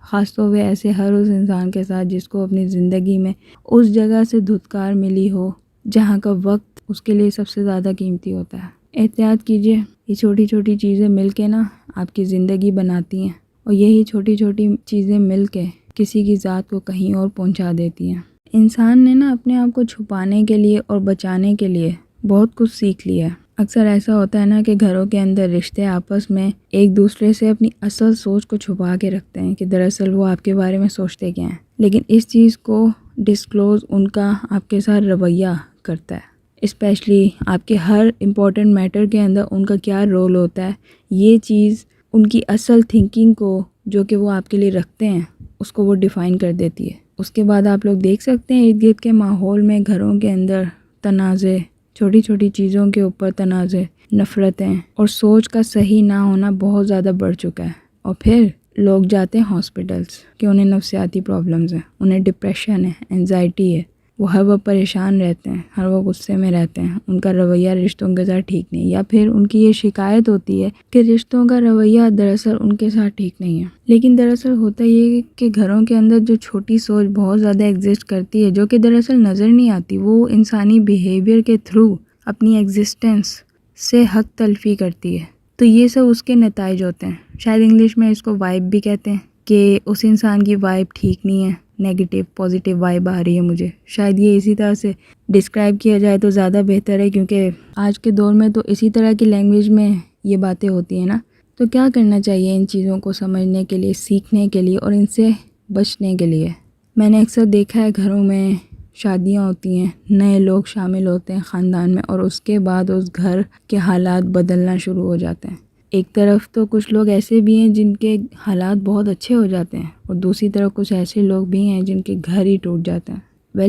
خاص طور پہ ایسے ہر اس انسان کے ساتھ جس کو اپنی زندگی میں اس جگہ سے دھتکار ملی ہو جہاں کا وقت اس کے لیے سب سے زیادہ قیمتی ہوتا ہے۔ احتیاط کیجئے، یہ چھوٹی چھوٹی چیزیں مل کے نا آپ کی زندگی بناتی ہیں، اور یہی چھوٹی چھوٹی چیزیں مل کے کسی کی ذات کو کہیں اور پہنچا دیتی ہیں۔ انسان نے نا اپنے آپ کو چھپانے کے لیے اور بچانے کے لیے بہت کچھ سیکھ لیا ہے۔ اکثر ایسا ہوتا ہے نا کہ گھروں کے اندر رشتے آپس میں ایک دوسرے سے اپنی اصل سوچ کو چھپا کے رکھتے ہیں کہ دراصل وہ آپ کے بارے میں سوچتے کیا ہیں، لیکن اس چیز کو ڈسکلوز ان کا آپ کے ساتھ رویہ کرتا ہے، اسپیشلی آپ کے ہر امپورٹنٹ میٹر کے اندر ان کا کیا رول ہوتا ہے، یہ چیز ان کی اصل تھنکنگ کو جو کہ وہ آپ کے لیے رکھتے ہیں اس کو وہ ڈیفائن کر دیتی ہے۔ اس کے بعد آپ لوگ دیکھ سکتے ہیں ارد گرد کے ماحول میں، گھروں کے اندر تنازع، چھوٹی چھوٹی چیزوں کے اوپر تنازع، نفرتیں اور سوچ کا صحیح نہ ہونا بہت زیادہ بڑھ چکا ہے، اور پھر لوگ جاتے ہیں ہاسپٹلس کہ انہیں نفسیاتی پرابلمز ہیں، انہیں ڈپریشن ہے، انزائٹی ہے، وہ ہر وقت پریشان رہتے ہیں، ہر وقت غصے میں رہتے ہیں، ان کا رویہ رشتوں کے ساتھ ٹھیک نہیں، یا پھر ان کی یہ شکایت ہوتی ہے کہ رشتوں کا رویہ دراصل ان کے ساتھ ٹھیک نہیں ہے۔ لیکن دراصل ہوتا یہ ہے کہ گھروں کے اندر جو چھوٹی سوچ بہت زیادہ ایگزسٹ کرتی ہے، جو کہ دراصل نظر نہیں آتی، وہ انسانی بیہیویئر کے تھرو اپنی ایگزسٹنس سے حق تلفی کرتی ہے، تو یہ سب اس کے نتائج ہوتے ہیں۔ شاید انگلش میں اس کو وائب بھی کہتے ہیں کہ اس انسان کی وائب ٹھیک نہیں ہے، نیگیٹو پازیٹیو وائب آ رہی ہے مجھے، شاید یہ اسی طرح سے ڈسکرائب کیا جائے تو زیادہ بہتر ہے، کیونکہ آج کے دور میں تو اسی طرح کی لینگویج میں یہ باتیں ہوتی ہیں نا۔ تو کیا کرنا چاہیے ان چیزوں کو سمجھنے کے لیے، سیکھنے کے لیے اور ان سے بچنے کے لیے؟ میں نے اکثر دیکھا ہے گھروں میں شادیاں ہوتی ہیں، نئے لوگ شامل ہوتے ہیں خاندان میں، اور اس کے بعد اس گھر کے حالات بدلنا شروع ہو جاتے ہیں۔ ایک طرف تو کچھ لوگ ایسے بھی ہیں جن کے حالات بہت اچھے ہو جاتے ہیں، اور دوسری طرف کچھ ایسے لوگ بھی ہیں جن کے گھر ہی ٹوٹ جاتے ہیں۔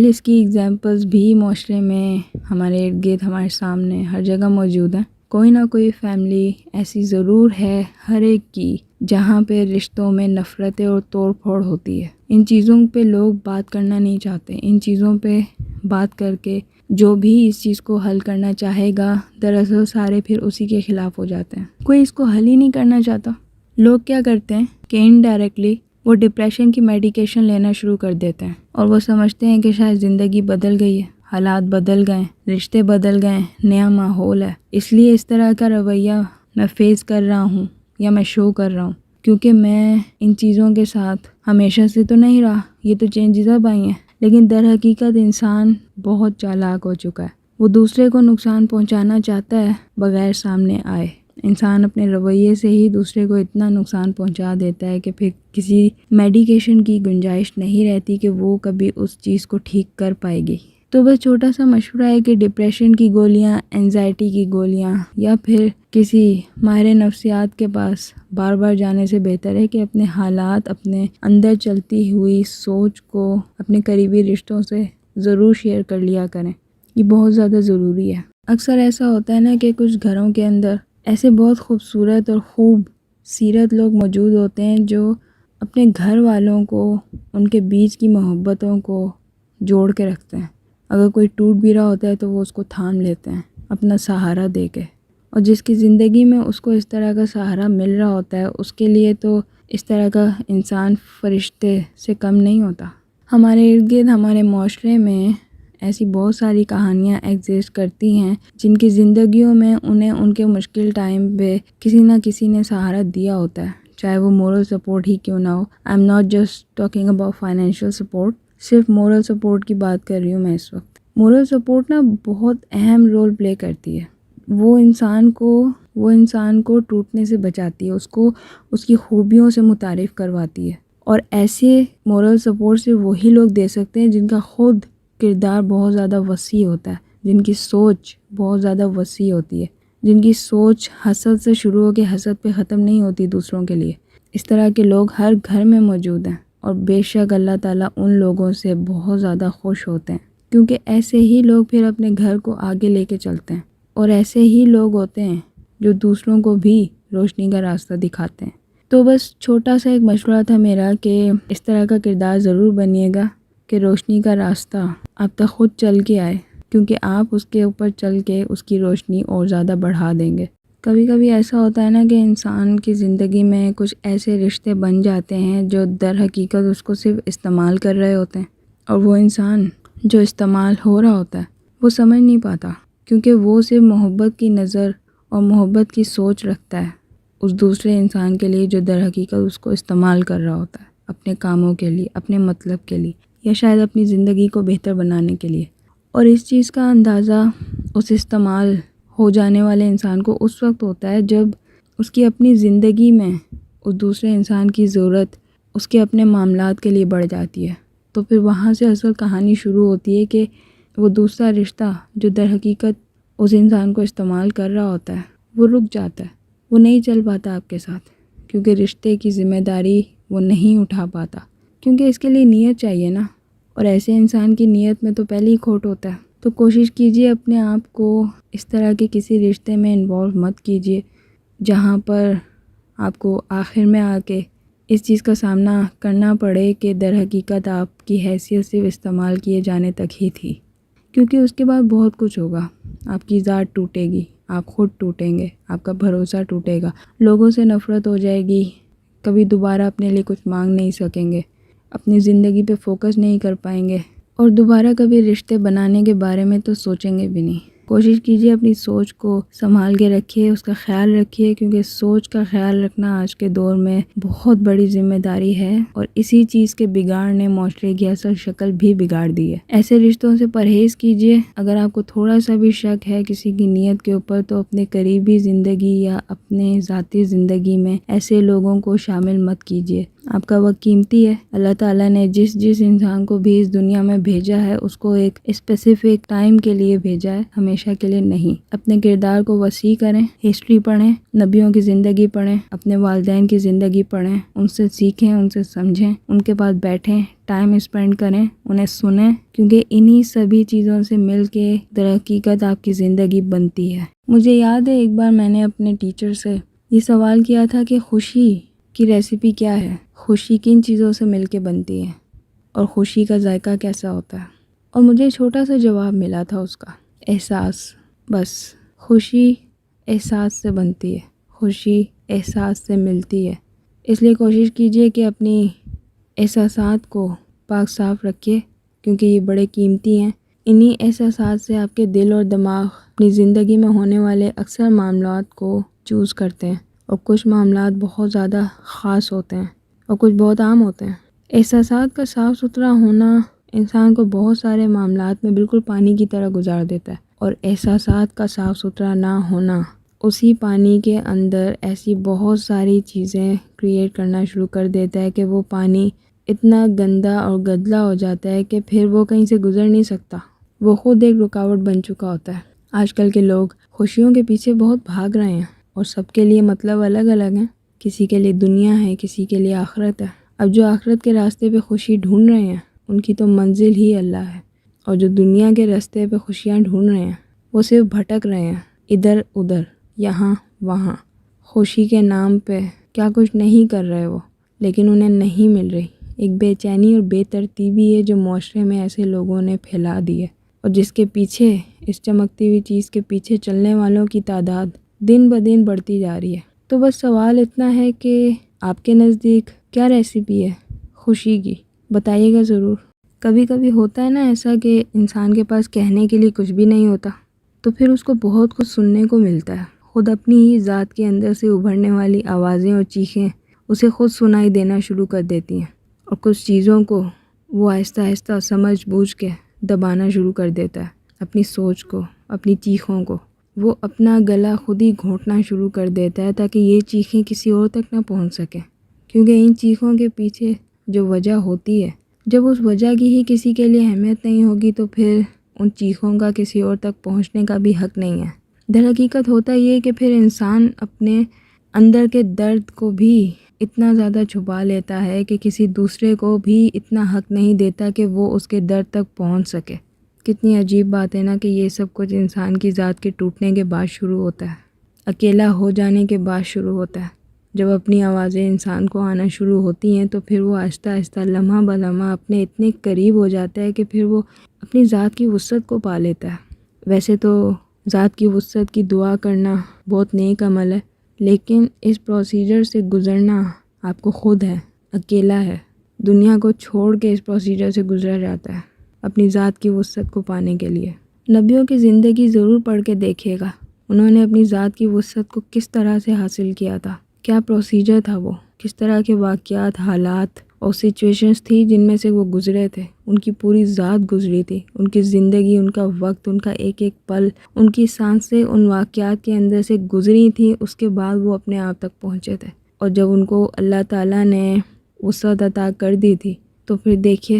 اس کی ایگزامپلز بھی معاشرے میں ہمارے ارد گرد ہمارے سامنے ہر جگہ موجود ہیں۔ کوئی نہ کوئی فیملی ایسی ضرور ہے ہر ایک کی جہاں پہ رشتوں میں نفرتیں اور توڑ پھوڑ ہوتی ہے۔ ان چیزوں پہ لوگ بات کرنا نہیں چاہتے، ان چیزوں پہ بات کر کے جو بھی اس چیز کو حل کرنا چاہے گا دراصل سارے پھر اسی کے خلاف ہو جاتے ہیں۔ کوئی اس کو حل ہی نہیں کرنا چاہتا۔ لوگ کیا کرتے ہیں کہ انڈائریکٹلی وہ ڈپریشن کی میڈیکیشن لینا شروع کر دیتے ہیں، اور وہ سمجھتے ہیں کہ شاید زندگی بدل گئی ہے، حالات بدل گئے، رشتے بدل گئے، نیا ماحول ہے، اس لیے اس طرح کا رویہ میں فیس کر رہا ہوں یا میں شو کر رہا ہوں، کیونکہ میں ان چیزوں کے ساتھ ہمیشہ سے تو نہیں رہا، یہ تو چینجز اب آئی ہیں۔ لیکن در حقیقت انسان بہت چالاک ہو چکا ہے، وہ دوسرے کو نقصان پہنچانا چاہتا ہے بغیر سامنے آئے۔ انسان اپنے رویے سے ہی دوسرے کو اتنا نقصان پہنچا دیتا ہے کہ پھر کسی میڈیکیشن کی گنجائش نہیں رہتی کہ وہ کبھی اس چیز کو ٹھیک کر پائے گی۔ تو بس چھوٹا سا مشورہ ہے کہ ڈپریشن کی گولیاں، اینزائٹی کی گولیاں یا پھر کسی ماہر نفسیات کے پاس بار بار جانے سے بہتر ہے کہ اپنے حالات، اپنے اندر چلتی ہوئی سوچ کو اپنے قریبی رشتوں سے ضرور شیئر کر لیا کریں، یہ بہت زیادہ ضروری ہے۔ اکثر ایسا ہوتا ہے نا کہ کچھ گھروں کے اندر ایسے بہت خوبصورت اور خوب سیرت لوگ موجود ہوتے ہیں جو اپنے گھر والوں کو، ان کے بیچ کی محبتوں کو جوڑ کے رکھتے ہیں۔ اگر کوئی ٹوٹ بھی رہا ہوتا ہے تو وہ اس کو تھام لیتے ہیں اپنا سہارا دے کے، اور جس کی زندگی میں اس کو اس طرح کا سہارا مل رہا ہوتا ہے اس کے لیے تو اس طرح کا انسان فرشتے سے کم نہیں ہوتا۔ ہمارے ارد گرد ہمارے معاشرے میں ایسی بہت ساری کہانیاں ایگزسٹ کرتی ہیں جن کی زندگیوں میں انہیں ان کے مشکل ٹائم پہ کسی نہ کسی نے سہارا دیا ہوتا ہے، چاہے وہ مورل سپورٹ ہی کیوں نہ ہو۔ I am not just talking about financial support, صرف مورل سپورٹ کی بات کر رہی ہوں میں اس وقت۔ مورل سپورٹ نا بہت اہم رول پلے کرتی ہے، وہ انسان کو ٹوٹنے سے بچاتی ہے، اس کو اس کی خوبیوں سے متعارف کرواتی ہے، اور ایسے مورل سپورٹ سے وہی لوگ دے سکتے ہیں جن کا خود کردار بہت زیادہ وسیع ہوتا ہے، جن کی سوچ بہت زیادہ وسیع ہوتی ہے، جن کی سوچ حسد سے شروع ہو کے حسد پہ ختم نہیں ہوتی دوسروں کے لیے۔ اس طرح کے لوگ ہر گھر میں موجود ہیں، اور بے شک اللہ تعالیٰ ان لوگوں سے بہت زیادہ خوش ہوتے ہیں، کیونکہ ایسے ہی لوگ پھر اپنے گھر کو آگے لے کے چلتے ہیں، اور ایسے ہی لوگ ہوتے ہیں جو دوسروں کو بھی روشنی کا راستہ دکھاتے ہیں۔ تو بس چھوٹا سا ایک مشورہ تھا میرا کہ اس طرح کا کردار ضرور بنیے گا کہ روشنی کا راستہ آپ تک خود چل کے آئے، کیونکہ آپ اس کے اوپر چل کے اس کی روشنی اور زیادہ بڑھا دیں گے۔ کبھی کبھی ایسا ہوتا ہے نا کہ انسان کی زندگی میں کچھ ایسے رشتے بن جاتے ہیں جو در حقیقت اس کو صرف استعمال کر رہے ہوتے ہیں، اور وہ انسان جو استعمال ہو رہا ہوتا ہے وہ سمجھ نہیں پاتا، کیونکہ وہ صرف محبت کی نظر اور محبت کی سوچ رکھتا ہے اس دوسرے انسان کے لیے جو در حقیقت اس کو استعمال کر رہا ہوتا ہے اپنے کاموں کے لیے، اپنے مطلب کے لیے، یا شاید اپنی زندگی کو بہتر بنانے کے لیے۔ اور اس چیز کا اندازہ اس استعمال ہو جانے والے انسان کو اس وقت ہوتا ہے جب اس کی اپنی زندگی میں اس دوسرے انسان کی ضرورت اس کے اپنے معاملات کے لیے بڑھ جاتی ہے، تو پھر وہاں سے اصل کہانی شروع ہوتی ہے کہ وہ دوسرا رشتہ جو در حقیقت اس انسان کو استعمال کر رہا ہوتا ہے وہ رک جاتا ہے، وہ نہیں چل پاتا آپ کے ساتھ، کیونکہ رشتے کی ذمہ داری وہ نہیں اٹھا پاتا، کیونکہ اس کے لیے نیت چاہیے نا، اور ایسے انسان کی نیت میں تو پہلے ہی کھوٹ ہوتا ہے۔ تو کوشش کیجئے اپنے آپ کو اس طرح کے کسی رشتے میں انوالو مت کیجئے جہاں پر آپ کو آخر میں آ کے اس چیز کا سامنا کرنا پڑے کہ در حقیقت آپ کی حیثیت صرف استعمال کیے جانے تک ہی تھی، کیونکہ اس کے بعد بہت کچھ ہوگا، آپ کی ذات ٹوٹے گی، آپ خود ٹوٹیں گے، آپ کا بھروسہ ٹوٹے گا، لوگوں سے نفرت ہو جائے گی، کبھی دوبارہ اپنے لیے کچھ مانگ نہیں سکیں گے، اپنی زندگی پہ فوکس نہیں کر پائیں گے، اور دوبارہ کبھی رشتے بنانے کے بارے میں تو سوچیں گے بھی نہیں۔ کوشش کیجیے اپنی سوچ کو سنبھال کے رکھیے، اس کا خیال رکھیے، کیونکہ سوچ کا خیال رکھنا آج کے دور میں بہت بڑی ذمہ داری ہے، اور اسی چیز کے بگاڑ نے معاشرے کی اصل شکل بھی بگاڑ دی ہے۔ ایسے رشتوں سے پرہیز کیجیے۔ اگر آپ کو تھوڑا سا بھی شک ہے کسی کی نیت کے اوپر، تو اپنے قریبی زندگی یا اپنے ذاتی زندگی میں ایسے لوگوں کو شامل مت کیجیے۔ آپ کا وقت قیمتی ہے۔ اللہ تعالیٰ نے جس انسان کو بھی اس دنیا میں بھیجا ہے، اس کو ایک اسپیسیفک ٹائم کے لیے بھیجا ہے، ہمیشہ کے لیے نہیں۔ اپنے کردار کو وسیع کریں، ہسٹری پڑھیں، نبیوں کی زندگی پڑھیں، اپنے والدین کی زندگی پڑھیں، ان سے سیکھیں، ان سے سمجھیں، ان کے پاس بیٹھیں، ٹائم اسپینڈ کریں، انہیں سنیں، کیونکہ انہی سبھی چیزوں سے مل کے در حقیقت آپ کی زندگی بنتی ہے۔ مجھے یاد ہے ایک بار میں نے اپنے ٹیچر سے یہ سوال کیا تھا کہ خوشی کی ریسیپی کیا ہے، خوشی کن چیزوں سے مل کے بنتی ہے، اور خوشی کا ذائقہ کیسا ہوتا ہے، اور مجھے چھوٹا سا جواب ملا تھا اس کا، احساس۔ بس خوشی احساس سے بنتی ہے، خوشی احساس سے ملتی ہے۔ اس لیے کوشش کیجئے کہ اپنی احساسات کو پاک صاف رکھیے، کیونکہ یہ بڑے قیمتی ہیں۔ انہی احساسات سے آپ کے دل اور دماغ اپنی زندگی میں ہونے والے اکثر معاملات کو چوز کرتے ہیں، اور کچھ معاملات بہت زیادہ خاص ہوتے ہیں اور کچھ بہت عام ہوتے ہیں۔ احساسات کا صاف ستھرا ہونا انسان کو بہت سارے معاملات میں بالکل پانی کی طرح گزار دیتا ہے، اور احساسات کا صاف ستھرا نہ ہونا اسی پانی کے اندر ایسی بہت ساری چیزیں کریٹ کرنا شروع کر دیتا ہے کہ وہ پانی اتنا گندا اور گدلا ہو جاتا ہے کہ پھر وہ کہیں سے گزر نہیں سکتا، وہ خود ایک رکاوٹ بن چکا ہوتا ہے۔ آج کل کے لوگ خوشیوں کے پیچھے بہت بھاگ رہے ہیں، اور سب کے لیے مطلب الگ الگ ہیں۔ کسی کے لیے دنیا ہے، کسی کے لیے آخرت ہے۔ اب جو آخرت کے راستے پہ خوشی ڈھونڈ رہے ہیں، ان کی تو منزل ہی اللہ ہے، اور جو دنیا کے راستے پہ خوشیاں ڈھونڈ رہے ہیں، وہ صرف بھٹک رہے ہیں، ادھر ادھر، یہاں وہاں، خوشی کے نام پہ کیا کچھ نہیں کر رہے وہ، لیکن انہیں نہیں مل رہی۔ ایک بے چینی اور بے ترتیبی ہے جو معاشرے میں ایسے لوگوں نے پھیلا دی ہے، اور جس کے پیچھے، اس چمکتی ہوئی چیز کے پیچھے چلنے والوں کی تعداد دن بدن بڑھتی جا رہی ہے۔ تو بس سوال اتنا ہے کہ آپ کے نزدیک کیا ریسیپی ہے خوشی کی؟ بتائیے گا ضرور۔ کبھی کبھی ہوتا ہے نا ایسا کہ انسان کے پاس کہنے کے لیے کچھ بھی نہیں ہوتا، تو پھر اس کو بہت کچھ سننے کو ملتا ہے۔ خود اپنی ہی ذات کے اندر سے ابھرنے والی آوازیں اور چیخیں اسے خود سنائی دینا شروع کر دیتی ہیں، اور کچھ چیزوں کو وہ آہستہ آہستہ سمجھ بوجھ کے دبانا شروع کر دیتا ہے۔ اپنی سوچ کو، اپنی چیخوں کو وہ اپنا گلا خود ہی گھونٹنا شروع کر دیتا ہے، تاکہ یہ چیخیں کسی اور تک نہ پہنچ سکیں، کیونکہ ان چیخوں کے پیچھے جو وجہ ہوتی ہے، جب اس وجہ کی ہی کسی کے لیے اہمیت نہیں ہوگی، تو پھر ان چیخوں کا کسی اور تک پہنچنے کا بھی حق نہیں ہے۔ در حقیقت ہوتا یہ کہ پھر انسان اپنے اندر کے درد کو بھی اتنا زیادہ چھپا لیتا ہے کہ کسی دوسرے کو بھی اتنا حق نہیں دیتا کہ وہ اس کے درد تک پہنچ سکے۔ کتنی عجیب بات ہے نا کہ یہ سب کچھ انسان کی ذات کے ٹوٹنے کے بعد شروع ہوتا ہے، اکیلا ہو جانے کے بعد شروع ہوتا ہے۔ جب اپنی آوازیں انسان کو آنا شروع ہوتی ہیں، تو پھر وہ آہستہ آہستہ لمحہ بہ لمحہ اپنے اتنے قریب ہو جاتا ہے کہ پھر وہ اپنی ذات کی وسعت کو پا لیتا ہے۔ ویسے تو ذات کی وسعت کی دعا کرنا بہت نیک عمل ہے، لیکن اس پروسیجر سے گزرنا آپ کو خود ہے، اکیلا ہے، دنیا کو چھوڑ کے اس پروسیجر سے گزرا جاتا ہے اپنی ذات کی وسعت کو پانے کے لیے۔ نبیوں کی زندگی ضرور پڑھ کے دیکھیے گا، انہوں نے اپنی ذات کی وسعت کو کس طرح سے حاصل کیا تھا، کیا پروسیجر تھا، وہ کس طرح کے واقعات، حالات اور سچویشنز تھی جن میں سے وہ گزرے تھے۔ ان کی پوری ذات گزری تھی، ان کی زندگی، ان کا وقت، ان کا ایک ایک پل، ان کی سانسیں ان واقعات کے اندر سے گزری تھیں، اس کے بعد وہ اپنے آپ تک پہنچے تھے۔ اور جب ان کو اللہ تعالیٰ نے وسعت عطا کر دی تھی، تو پھر دیکھیے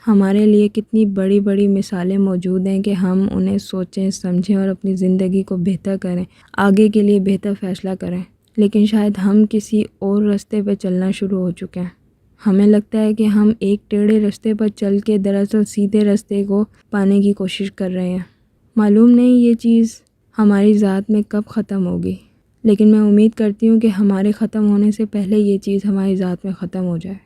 ہمارے لیے کتنی بڑی بڑی مثالیں موجود ہیں کہ ہم انہیں سوچیں، سمجھیں اور اپنی زندگی کو بہتر کریں، آگے کے لیے بہتر فیصلہ کریں۔ لیکن شاید ہم کسی اور راستے پہ چلنا شروع ہو چکے ہیں۔ ہمیں لگتا ہے کہ ہم ایک ٹیڑھے راستے پر چل کے دراصل سیدھے راستے کو پانے کی کوشش کر رہے ہیں۔ معلوم نہیں یہ چیز ہماری ذات میں کب ختم ہوگی، لیکن میں امید کرتی ہوں کہ ہمارے ختم ہونے سے پہلے یہ چیز ہماری ذات میں ختم ہو جائے۔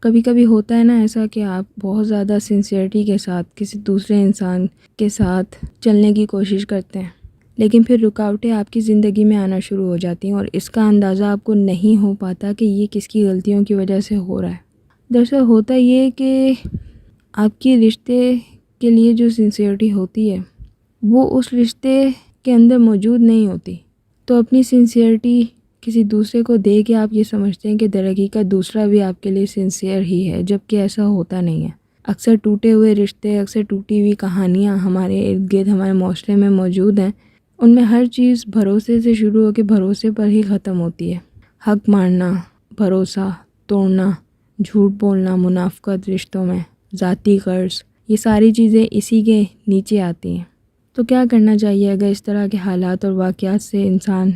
کبھی کبھی ہوتا ہے نا ایسا کہ آپ بہت زیادہ سنسیئرٹی کے ساتھ کسی دوسرے انسان کے ساتھ چلنے کی کوشش کرتے ہیں، لیکن پھر رکاوٹیں آپ کی زندگی میں آنا شروع ہو جاتی ہیں، اور اس کا اندازہ آپ کو نہیں ہو پاتا کہ یہ کس کی غلطیوں کی وجہ سے ہو رہا ہے۔ دراصل ہوتا یہ کہ آپ کی رشتے کے لیے جو سنسیئرٹی ہوتی ہے وہ اس رشتے کے اندر موجود نہیں ہوتی، تو اپنی سنسیئرٹی کسی دوسرے کو دے کے آپ یہ سمجھتے ہیں کہ در حقیقت دوسرا بھی آپ کے لیے سنسیئر ہی ہے، جبکہ ایسا ہوتا نہیں ہے۔ اکثر ٹوٹے ہوئے رشتے، اکثر ٹوٹی ہوئی کہانیاں ہمارے ارد گرد ہمارے معاشرے میں موجود ہیں۔ ان میں ہر چیز بھروسے سے شروع ہو کے بھروسے پر ہی ختم ہوتی ہے۔ حق مارنا، بھروسہ توڑنا، جھوٹ بولنا، منافقت رشتوں میں، ذاتی غرض، یہ ساری چیزیں اسی کے نیچے آتی ہیں۔ تو کیا کرنا چاہیے اگر اس طرح کے حالات اور واقعات سے انسان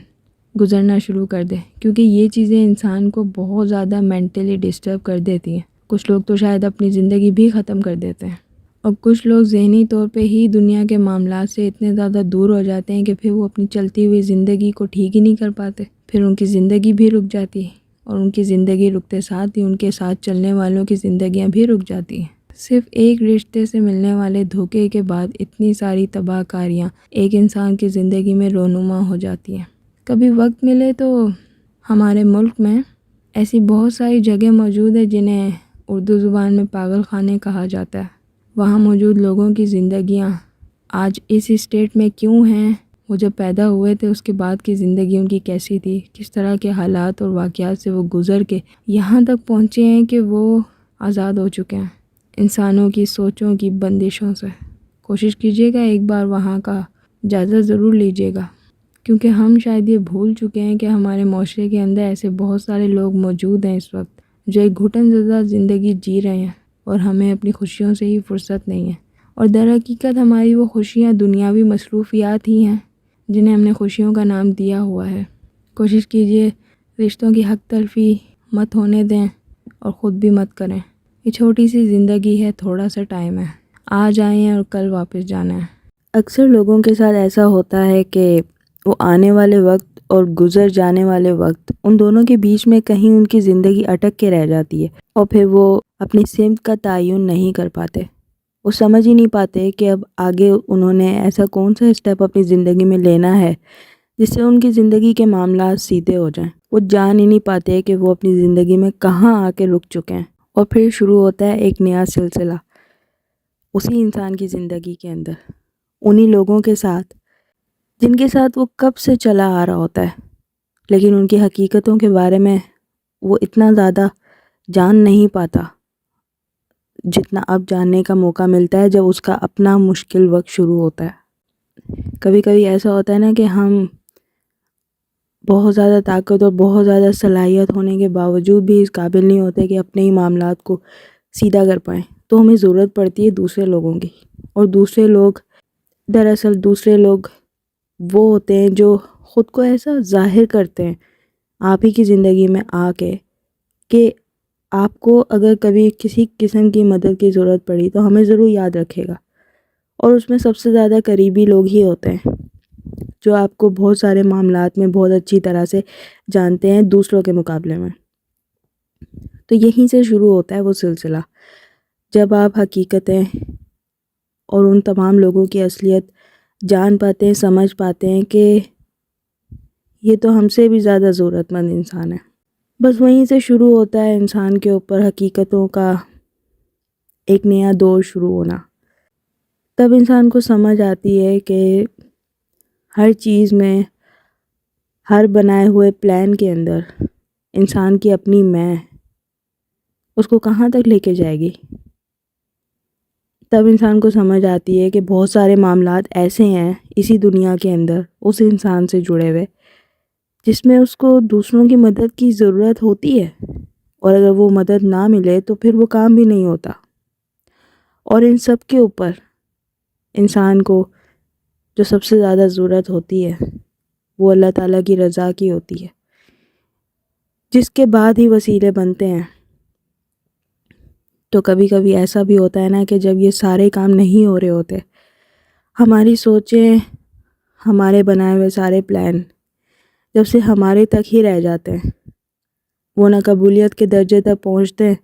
گزرنا شروع کر دے؟ کیونکہ یہ چیزیں انسان کو بہت زیادہ مینٹلی ڈسٹرب کر دیتی ہیں۔ کچھ لوگ تو شاید اپنی زندگی بھی ختم کر دیتے ہیں، اور کچھ لوگ ذہنی طور پہ ہی دنیا کے معاملات سے اتنے زیادہ دور ہو جاتے ہیں کہ پھر وہ اپنی چلتی ہوئی زندگی کو ٹھیک ہی نہیں کر پاتے، پھر ان کی زندگی بھی رک جاتی ہے، اور ان کی زندگی رکتے ساتھ ہی ان کے ساتھ چلنے والوں کی زندگیاں بھی رک جاتی ہیں۔ صرف ایک رشتے سے ملنے والے دھوکے کے بعد اتنی ساری تباہ کاریاں ایک انسان کی زندگی میں رونما ہو جاتی ہیں۔ کبھی وقت ملے تو ہمارے ملک میں ایسی بہت ساری جگہ موجود ہیں جنہیں اردو زبان میں پاگل خانے کہا جاتا ہے۔ وہاں موجود لوگوں کی زندگیاں آج اس اسٹیٹ میں کیوں ہیں، وہ جب پیدا ہوئے تھے اس کے بعد کی زندگی ان کی کیسی تھی، کس طرح کے حالات اور واقعات سے وہ گزر کے یہاں تک پہنچے ہیں کہ وہ آزاد ہو چکے ہیں انسانوں کی سوچوں کی بندشوں سے۔ کوشش کیجیے گا ایک بار وہاں کا جائزہ ضرور لیجیے گا، کیونکہ ہم شاید یہ بھول چکے ہیں کہ ہمارے معاشرے کے اندر ایسے بہت سارے لوگ موجود ہیں اس وقت جو ایک گھٹن زدہ زندگی جی رہے ہیں، اور ہمیں اپنی خوشیوں سے ہی فرصت نہیں ہے۔ اور در حقیقت ہماری وہ خوشیاں دنیاوی مصروفیات ہی ہیں جنہیں ہم نے خوشیوں کا نام دیا ہوا ہے۔ کوشش کیجیے رشتوں کی حق تلفی مت ہونے دیں، اور خود بھی مت کریں۔ یہ چھوٹی سی زندگی ہے، تھوڑا سا ٹائم ہے، آج آئے ہیں اور کل واپس جانا ہے۔ اکثر لوگوں کے ساتھ ایسا ہوتا ہے کہ وہ آنے والے وقت اور گزر جانے والے وقت، ان دونوں کے بیچ میں کہیں ان کی زندگی اٹک کے رہ جاتی ہے، اور پھر وہ اپنی سمت کا تعین نہیں کر پاتے۔ وہ سمجھ ہی نہیں پاتے کہ اب آگے انہوں نے ایسا کون سا اسٹیپ اپنی زندگی میں لینا ہے جس سے ان کی زندگی کے معاملات سیدھے ہو جائیں۔ وہ جان ہی نہیں پاتے کہ وہ اپنی زندگی میں کہاں آ کے رک چکے ہیں، اور پھر شروع ہوتا ہے ایک نیا سلسلہ اسی انسان کی زندگی کے اندر، انہی لوگوں کے ساتھ جن کے ساتھ وہ کب سے چلا آ رہا ہوتا ہے، لیکن ان کی حقیقتوں کے بارے میں وہ اتنا زیادہ جان نہیں پاتا جتنا اب جاننے کا موقع ملتا ہے جب اس کا اپنا مشکل وقت شروع ہوتا ہے۔ کبھی کبھی ایسا ہوتا ہے نا کہ ہم بہت زیادہ طاقت اور بہت زیادہ صلاحیت ہونے کے باوجود بھی اس قابل نہیں ہوتے کہ اپنے ہی معاملات کو سیدھا کر پائیں، تو ہمیں ضرورت پڑتی ہے دوسرے لوگوں کی۔ اور دوسرے لوگ وہ ہوتے ہیں جو خود کو ایسا ظاہر کرتے ہیں آپ ہی کی زندگی میں آ کے کہ آپ کو اگر کبھی کسی قسم کی مدد کی ضرورت پڑی تو ہمیں ضرور یاد رکھے گا، اور اس میں سب سے زیادہ قریبی لوگ ہی ہوتے ہیں جو آپ کو بہت سارے معاملات میں بہت اچھی طرح سے جانتے ہیں دوسروں کے مقابلے میں۔ تو یہیں سے شروع ہوتا ہے وہ سلسلہ، جب آپ حقیقتیں اور ان تمام لوگوں کی اصلیت جان پاتے ہیں، سمجھ پاتے ہیں کہ یہ تو ہم سے بھی زیادہ ضرورت مند انسان ہے۔ بس وہیں سے شروع ہوتا ہے انسان کے اوپر حقیقتوں کا ایک نیا دور شروع ہونا۔ تب انسان کو سمجھ آتی ہے کہ ہر چیز میں، ہر بنائے ہوئے پلان کے اندر انسان کی اپنی میں اس کو کہاں تک لے کے جائے گی۔ تب انسان کو سمجھ آتی ہے کہ بہت سارے معاملات ایسے ہیں اسی دنیا کے اندر اس انسان سے جڑے ہوئے جس میں اس کو دوسروں کی مدد کی ضرورت ہوتی ہے، اور اگر وہ مدد نہ ملے تو پھر وہ کام بھی نہیں ہوتا۔ اور ان سب کے اوپر انسان کو جو سب سے زیادہ ضرورت ہوتی ہے وہ اللہ تعالیٰ کی رضا کی ہوتی ہے، جس کے بعد ہی وسیلے بنتے ہیں۔ تو کبھی کبھی ایسا بھی ہوتا ہے نا کہ جب یہ سارے کام نہیں ہو رہے ہوتے، ہماری سوچیں، ہمارے بنائے ہوئے سارے پلان جب سے ہمارے تک ہی رہ جاتے ہیں، وہ نہ قبولیت کے درجے تک پہنچتے ہیں،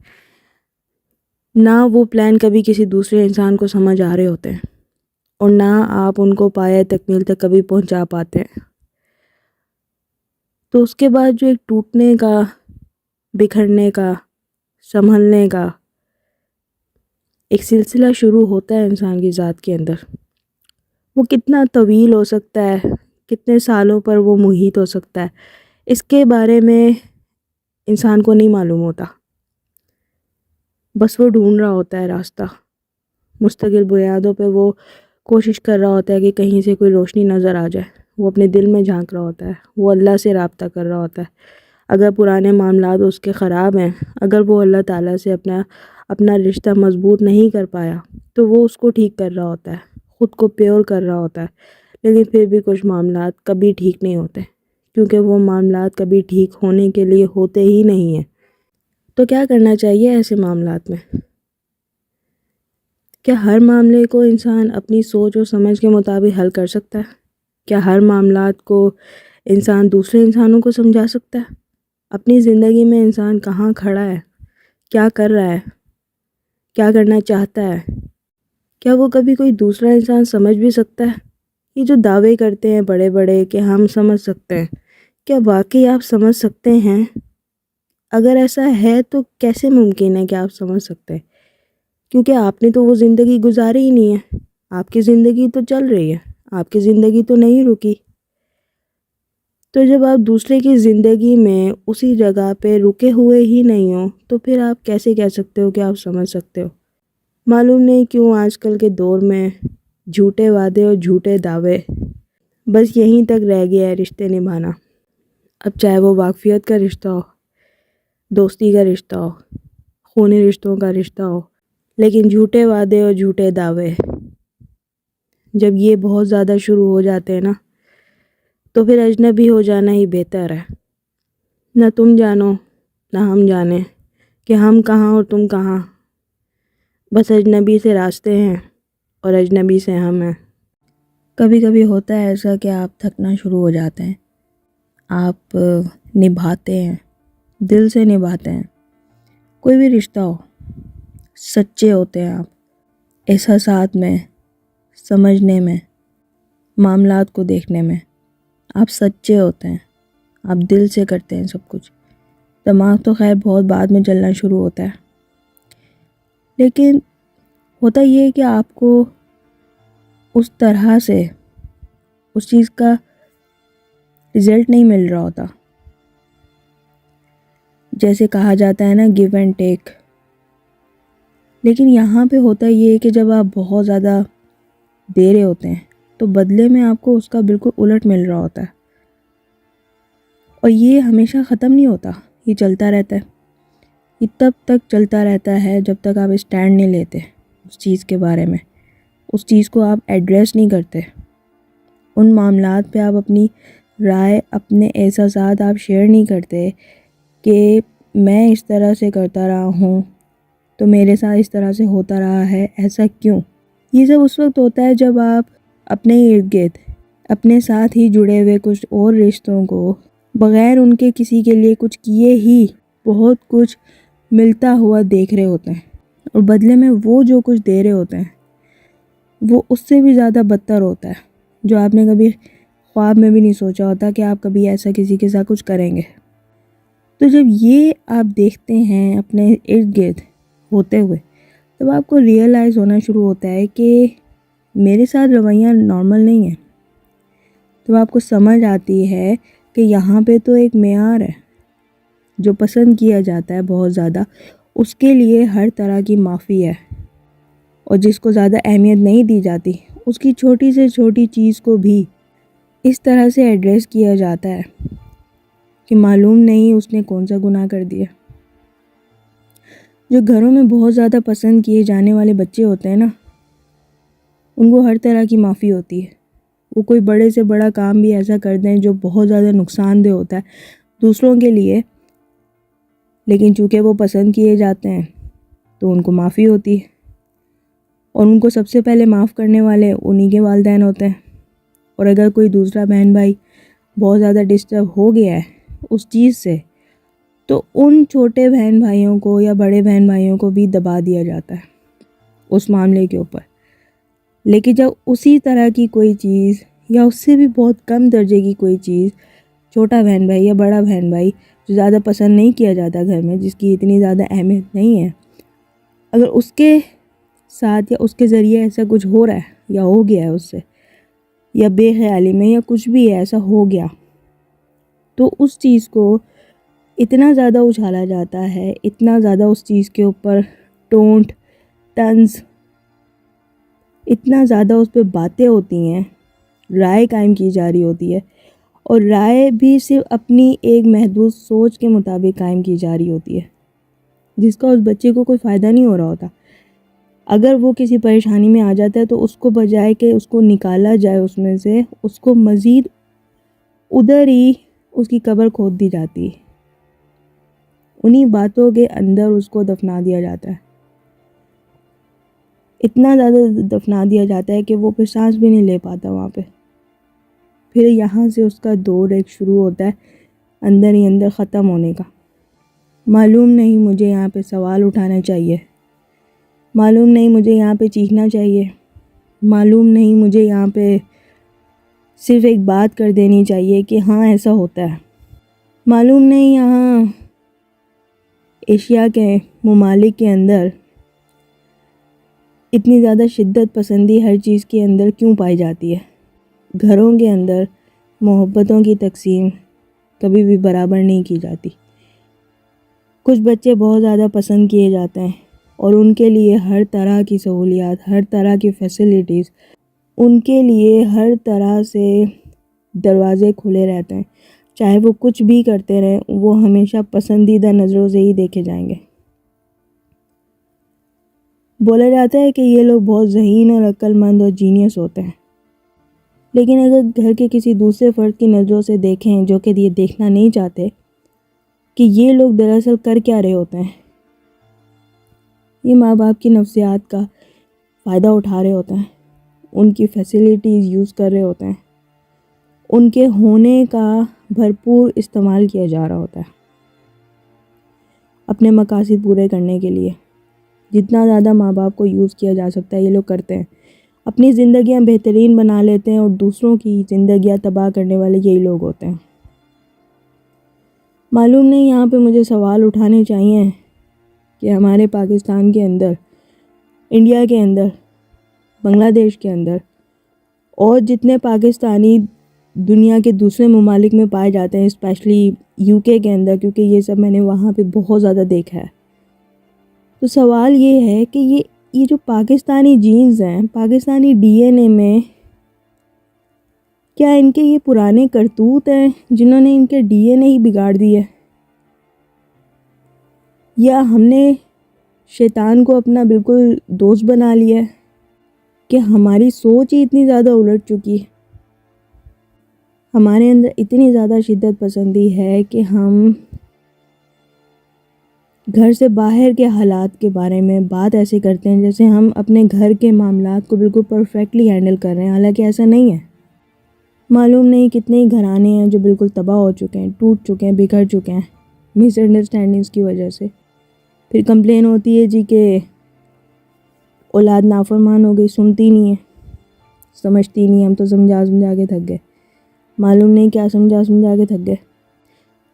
نہ وہ پلان کبھی کسی دوسرے انسان کو سمجھ آ رہے ہوتے ہیں، اور نہ آپ ان کو پایۂ تکمیل تک کبھی پہنچا پاتے ہیں۔ تو اس کے بعد جو ایک ٹوٹنے کا، بکھرنے کا، سنبھلنے کا ایک سلسلہ شروع ہوتا ہے انسان کی ذات کے اندر، وہ کتنا طویل ہو سکتا ہے، کتنے سالوں پر وہ محیط ہو سکتا ہے، اس کے بارے میں انسان کو نہیں معلوم ہوتا. بس وہ ڈھونڈ رہا ہوتا ہے راستہ. مستقل بنیادوں پہ وہ کوشش کر رہا ہوتا ہے کہ کہیں سے کوئی روشنی نظر آ جائے. وہ اپنے دل میں جھانک رہا ہوتا ہے، وہ اللہ سے رابطہ کر رہا ہوتا ہے. اگر پرانے معاملات اس کے خراب ہیں، اگر وہ اللہ تعالیٰ سے اپنا رشتہ مضبوط نہیں کر پایا، تو وہ اس کو ٹھیک کر رہا ہوتا ہے، خود کو پیور کر رہا ہوتا ہے. لیکن پھر بھی کچھ معاملات کبھی ٹھیک نہیں ہوتے، کیونکہ وہ معاملات کبھی ٹھیک ہونے کے لیے ہوتے ہی نہیں ہیں. تو کیا کرنا چاہیے ایسے معاملات میں؟ کیا ہر معاملے کو انسان اپنی سوچ اور سمجھ کے مطابق حل کر سکتا ہے؟ کیا ہر معاملات کو انسان دوسرے انسانوں کو سمجھا سکتا ہے؟ اپنی زندگی میں انسان کہاں کھڑا ہے، کیا کر رہا ہے، کیا کرنا چاہتا ہے، کیا وہ کبھی کوئی دوسرا انسان سمجھ بھی سکتا ہے؟ یہ جو دعوے کرتے ہیں بڑے بڑے کہ ہم سمجھ سکتے ہیں، کیا واقعی آپ سمجھ سکتے ہیں؟ اگر ایسا ہے تو کیسے ممکن ہے کہ آپ سمجھ سکتے ہیں؟ کیونکہ آپ نے تو وہ زندگی گزاری ہی نہیں ہے. آپ کی زندگی تو چل رہی ہے، آپ کی زندگی تو نہیں رکی. تو جب آپ دوسرے کی زندگی میں اسی جگہ پہ رکے ہوئے ہی نہیں ہو، تو پھر آپ کیسے کہہ سکتے ہو کہ آپ سمجھ سکتے ہو؟ معلوم نہیں کیوں آج کل کے دور میں جھوٹے وعدے اور جھوٹے دعوے بس یہیں تک رہ گیا ہے رشتے نبھانا. اب چاہے وہ واقفیت کا رشتہ ہو، دوستی کا رشتہ ہو، خونی رشتوں کا رشتہ ہو، لیکن جھوٹے وعدے اور جھوٹے دعوے جب یہ بہت زیادہ شروع ہو جاتے ہیں نا، تو پھر اجنبی ہو جانا ہی بہتر ہے. نہ تم جانو نہ ہم جانیں کہ ہم کہاں اور تم کہاں. بس اجنبی سے راستے ہیں اور اجنبی سے ہم ہیں. کبھی کبھی ہوتا ہے ایسا کہ آپ تھکنا شروع ہو جاتے ہیں، آپ نبھاتے ہیں، دل سے نبھاتے ہیں. کوئی بھی رشتہ ہو، سچے ہوتے ہیں آپ احساسات میں، سمجھنے میں، معاملات کو دیکھنے میں. آپ سچے ہوتے ہیں، آپ دل سے کرتے ہیں سب کچھ. دماغ تو خیر بہت بعد میں چلنا شروع ہوتا ہے، لیکن ہوتا یہ ہے کہ آپ کو اس طرح سے اس چیز کا رزلٹ نہیں مل رہا ہوتا. جیسے کہا جاتا ہے نا، گیو اینڈ ٹیک. لیکن یہاں پہ ہوتا یہ ہے کہ جب آپ بہت زیادہ دے رہے ہوتے ہیں تو بدلے میں آپ کو اس کا بالکل الٹ مل رہا ہوتا ہے. اور یہ ہمیشہ ختم نہیں ہوتا، یہ چلتا رہتا ہے. یہ تب تک چلتا رہتا ہے جب تک آپ اسٹینڈ نہیں لیتے اس چیز کے بارے میں، اس چیز کو آپ ایڈریس نہیں کرتے. ان معاملات پہ آپ اپنی رائے، اپنے احساسات آپ شیئر نہیں کرتے کہ میں اس طرح سے کرتا رہا ہوں تو میرے ساتھ اس طرح سے ہوتا رہا ہے، ایسا کیوں؟ یہ سب اس وقت ہوتا ہے جب آپ اپنے ارد گرد اپنے ساتھ ہی جڑے ہوئے کچھ اور رشتوں کو بغیر ان کے کسی کے لیے کچھ کیے ہی بہت کچھ ملتا ہوا دیکھ رہے ہوتے ہیں، اور بدلے میں وہ جو کچھ دے رہے ہوتے ہیں وہ اس سے بھی زیادہ بدتر ہوتا ہے، جو آپ نے کبھی خواب میں بھی نہیں سوچا ہوتا کہ آپ کبھی ایسا کسی کے ساتھ کچھ کریں گے. تو جب یہ آپ دیکھتے ہیں اپنے ارد گرد ہوتے ہوئے، تب آپ کو ریئلائز ہونا شروع ہوتا ہے کہ میرے ساتھ رویہ نارمل نہیں ہے. تب آپ کو سمجھ آتی ہے کہ یہاں پہ تو ایک معیار ہے جو پسند کیا جاتا ہے بہت زیادہ، اس کے لیے ہر طرح کی معافی ہے. اور جس کو زیادہ اہمیت نہیں دی جاتی، اس کی چھوٹی سے چھوٹی چیز کو بھی اس طرح سے ایڈریس کیا جاتا ہے کہ معلوم نہیں اس نے کون سا گناہ کر دیا. جو گھروں میں بہت زیادہ پسند کیے جانے والے بچے ہوتے ہیں نا، ان کو ہر طرح کی معافی ہوتی ہے. وہ کوئی بڑے سے بڑا کام بھی ایسا کر دیں جو بہت زیادہ نقصان دہ ہوتا ہے دوسروں کے لیے، لیکن چونکہ وہ پسند کیے جاتے ہیں تو ان کو معافی ہوتی ہے. اور ان کو سب سے پہلے معاف کرنے والے انہی کے والدین ہوتے ہیں. اور اگر کوئی دوسرا بہن بھائی بہت زیادہ ڈسٹرب ہو گیا ہے اس چیز سے، تو ان چھوٹے بہن بھائیوں کو یا بڑے بہن بھائیوں کو بھی دبا دیا جاتا ہے اس معاملے کے اوپر. لیکن جب اسی طرح کی کوئی چیز یا اس سے بھی بہت کم درجے کی کوئی چیز چھوٹا بہن بھائی یا بڑا بہن بھائی جو زیادہ پسند نہیں کیا جاتا گھر میں، جس کی اتنی زیادہ اہمیت نہیں ہے، اگر اس کے ساتھ یا اس کے ذریعے ایسا کچھ ہو رہا ہے یا ہو گیا ہے اس سے، یا بے خیالی میں یا کچھ بھی ایسا ہو گیا تو اس چیز کو اتنا زیادہ اچھالا جاتا ہے، اتنا زیادہ اس چیز کے اوپر ٹونٹ طنز، اتنا زیادہ اس پہ باتیں ہوتی ہیں، رائے قائم کی جا رہی ہوتی ہے، اور رائے بھی صرف اپنی ایک محدود سوچ کے مطابق قائم کی جا رہی ہوتی ہے، جس کا اس بچے کو کوئی فائدہ نہیں ہو رہا ہوتا۔ اگر وہ کسی پریشانی میں آ جاتا ہے تو اس کو بجائے کہ اس کو نکالا جائے اس میں سے، اس کو مزید ادھر ہی اس کی قبر کھود دی جاتی ہے، انہی باتوں کے اندر اس کو دفنا دیا جاتا ہے، اتنا زیادہ دفنا دیا جاتا ہے کہ وہ پھر سانس بھی نہیں لے پاتا وہاں پہ۔ پھر یہاں سے اس کا دور ایک شروع ہوتا ہے اندر ہی اندر ختم ہونے کا۔ معلوم نہیں مجھے یہاں پہ سوال اٹھانا چاہیے، معلوم نہیں مجھے یہاں پہ چیخنا چاہیے، معلوم نہیں مجھے یہاں پہ صرف ایک بات کر دینی چاہیے کہ ہاں ایسا ہوتا ہے، معلوم نہیں یہاں ایشیا کے ممالک کے اندر اتنی زیادہ شدت پسندی ہر چیز کے اندر کیوں پائی جاتی ہے۔ گھروں کے اندر محبتوں کی تقسیم کبھی بھی برابر نہیں کی جاتی۔ کچھ بچے بہت زیادہ پسند کیے جاتے ہیں اور ان کے لیے ہر طرح کی سہولیات، ہر طرح کی فیسلٹیز، ان کے لیے ہر طرح سے دروازے کھلے رہتے ہیں، چاہے وہ کچھ بھی کرتے رہیں وہ ہمیشہ پسندیدہ نظروں سے ہی دیکھے جائیں گے۔ بولا جاتا ہے کہ یہ لوگ بہت ذہین اور عقل مند اور جینیس ہوتے ہیں، لیکن اگر گھر کے کسی دوسرے فرد کی نظروں سے دیکھیں جو کہ یہ دیکھنا نہیں چاہتے کہ یہ لوگ دراصل کر کیا رہے ہوتے ہیں، یہ ماں باپ کی نفسیات کا فائدہ اٹھا رہے ہوتے ہیں، ان کی فیسلٹیز یوز کر رہے ہوتے ہیں، ان کے ہونے کا بھرپور استعمال کیا جا رہا ہوتا ہے اپنے مقاصد پورے کرنے کے لیے۔ جتنا زیادہ ماں باپ کو یوز کیا جا سکتا ہے یہ لوگ کرتے ہیں، اپنی زندگیاں بہترین بنا لیتے ہیں اور دوسروں کی زندگیاں تباہ کرنے والے یہی لوگ ہوتے ہیں۔ معلوم نہیں یہاں پہ مجھے سوال اٹھانے چاہیے کہ ہمارے پاکستان کے اندر، انڈیا کے اندر، بنگلہ دیش کے اندر اور جتنے پاکستانی دنیا کے دوسرے ممالک میں پائے جاتے ہیں، اسپیشلی یو کے اندر، کیونکہ یہ سب میں نے وہاں پہ بہت زیادہ دیکھا ہے، تو سوال یہ ہے کہ یہ جو پاکستانی جینز ہیں، پاکستانی ڈی این اے میں کیا ان کے یہ پرانے کرتوت ہیں جنہوں نے ان کے ڈی این اے ہی بگاڑ دی ہے، یا ہم نے شیطان کو اپنا بالکل دوست بنا لیا ہے کہ ہماری سوچ ہی اتنی زیادہ الٹ چکی ہے، ہمارے اندر اتنی زیادہ شدت پسندی ہے کہ ہم گھر سے باہر کے حالات کے بارے میں بات ایسے کرتے ہیں جیسے ہم اپنے گھر کے معاملات کو بالکل پرفیکٹلی ہینڈل کر رہے ہیں، حالانکہ ایسا نہیں ہے۔ معلوم نہیں کتنے ہی گھرانے ہیں جو بالکل تباہ ہو چکے ہیں، ٹوٹ چکے ہیں، بکھر چکے ہیں مس انڈرسٹینڈنگس کی وجہ سے۔ پھر کمپلین ہوتی ہے جی کہ اولاد نافرمان ہو گئی، سنتی نہیں ہے، سمجھتی نہیں، ہم تو سمجھا کے تھک گئے، معلوم نہیں کیا سمجھا کے تھک گئے۔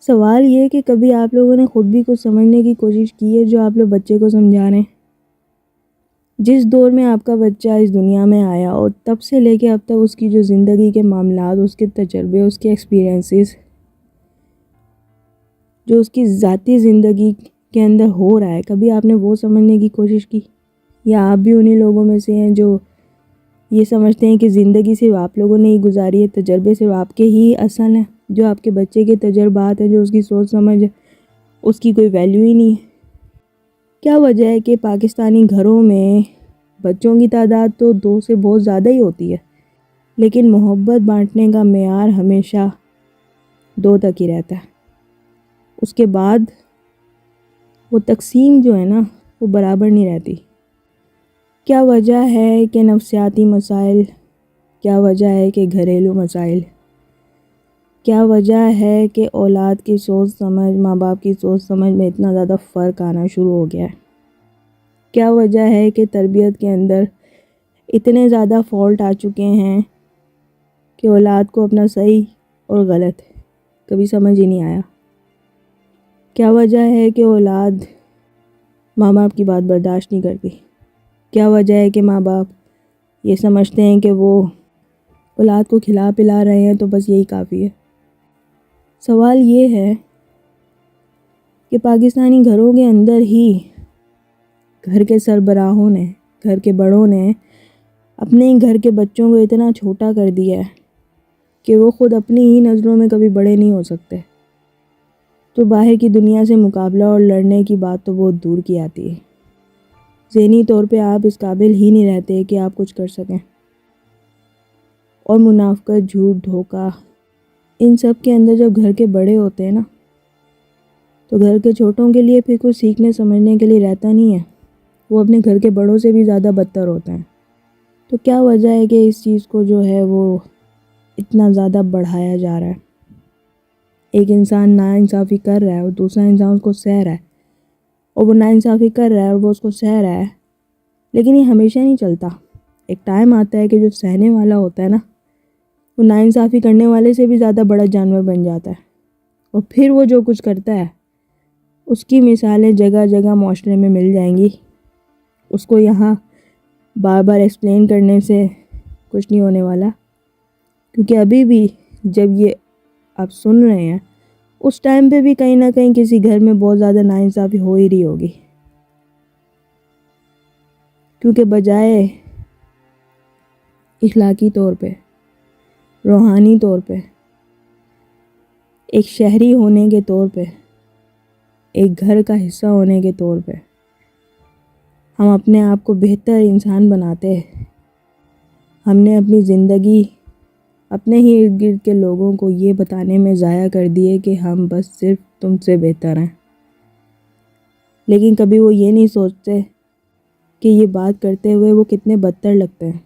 سوال یہ کہ کبھی آپ لوگوں نے خود بھی کچھ سمجھنے کی کوشش کی ہے جو آپ لوگ بچے کو سمجھا رہے ہیں؟ جس دور میں آپ کا بچہ اس دنیا میں آیا اور تب سے لے کے اب تک اس کی جو زندگی کے معاملات، اس کے تجربے، اس کے ایکسپیرینسز، جو اس کی ذاتی زندگی کے اندر ہو رہا ہے، کبھی آپ نے وہ سمجھنے کی کوشش کی؟ یا آپ بھی انہی لوگوں میں سے ہیں جو یہ سمجھتے ہیں کہ زندگی صرف آپ لوگوں نے ہی گزاری ہے، تجربے صرف آپ کے ہی اصل ہیں، جو آپ کے بچے کے تجربات ہیں، جو اس کی سوچ سمجھ ہے، اس کی کوئی ویلیو ہی نہیں ہے؟ کیا وجہ ہے کہ پاکستانی گھروں میں بچوں کی تعداد تو 2 سے بہت زیادہ ہی ہوتی ہے، لیکن محبت بانٹنے کا معیار ہمیشہ 2 تک ہی رہتا ہے، اس کے بعد وہ تقسیم جو ہے نا وہ برابر نہیں رہتی؟ کیا وجہ ہے کہ نفسیاتی مسائل، کیا وجہ ہے کہ گھریلو مسائل، کیا وجہ ہے کہ اولاد کی سوچ سمجھ، ماں باپ کی سوچ سمجھ میں اتنا زیادہ فرق آنا شروع ہو گیا ہے؟ کیا وجہ ہے کہ تربیت کے اندر اتنے زیادہ فالٹ آ چکے ہیں کہ اولاد کو اپنا صحیح اور غلط کبھی سمجھ ہی نہیں آیا؟ کیا وجہ ہے کہ اولاد ماں باپ کی بات برداشت نہیں کرتی؟ کیا وجہ ہے کہ ماں باپ یہ سمجھتے ہیں کہ وہ اولاد کو کھلا پلا رہے ہیں تو بس یہی کافی ہے۔ سوال یہ ہے کہ پاکستانی گھروں کے اندر ہی گھر کے سربراہوں نے، گھر کے بڑوں نے اپنے ہی گھر کے بچوں کو اتنا چھوٹا کر دیا ہے کہ وہ خود اپنی ہی نظروں میں کبھی بڑے نہیں ہو سکتے، تو باہر کی دنیا سے مقابلہ اور لڑنے کی بات تو بہت دور کی آتی ہے۔ ذہنی طور پہ آپ اس قابل ہی نہیں رہتے کہ آپ کچھ کر سکیں، اور منافقت، جھوٹ، دھوکہ، ان سب کے اندر جب گھر کے بڑے ہوتے ہیں نا، تو گھر کے چھوٹوں کے لیے پھر کچھ سیکھنے سمجھنے کے لیے رہتا نہیں ہے، وہ اپنے گھر کے بڑوں سے بھی زیادہ بدتر ہوتے ہیں۔ تو کیا وجہ ہے کہ اس چیز کو جو ہے وہ اتنا زیادہ بڑھایا جا رہا ہے؟ ایک انسان ناانصافی کر رہا ہے اور دوسرا انسان اس کو سہ رہا ہے، اور وہ ناانصافی کر رہا ہے اور وہ اس کو سہ رہا ہے، لیکن یہ ہمیشہ نہیں چلتا۔ ایک ٹائم آتا ہے کہ جو سہنے والا ہوتا ہے نا، وہ ناانصافی کرنے والے سے بھی زیادہ بڑا جانور بن جاتا ہے، اور پھر وہ جو کچھ کرتا ہے اس کی مثالیں جگہ جگہ معاشرے میں مل جائیں گی۔ اس کو یہاں بار بار ایکسپلین کرنے سے کچھ نہیں ہونے والا، کیونکہ ابھی بھی جب یہ آپ سن رہے ہیں اس ٹائم پہ بھی کہیں نہ کہیں کسی گھر میں بہت زیادہ ناانصافی ہو ہی رہی ہوگی، کیونکہ بجائے اخلاقی طور پہ، روحانی طور پہ، ایک شہری ہونے کے طور پہ، ایک گھر کا حصہ ہونے کے طور پہ ہم اپنے آپ کو بہتر انسان بناتے، ہم نے اپنی زندگی اپنے ہی ارد گرد کے لوگوں کو یہ بتانے میں ضائع کر دیے کہ ہم بس صرف تم سے بہتر ہیں، لیکن کبھی وہ یہ نہیں سوچتے کہ یہ بات کرتے ہوئے وہ کتنے بدتر لگتے ہیں۔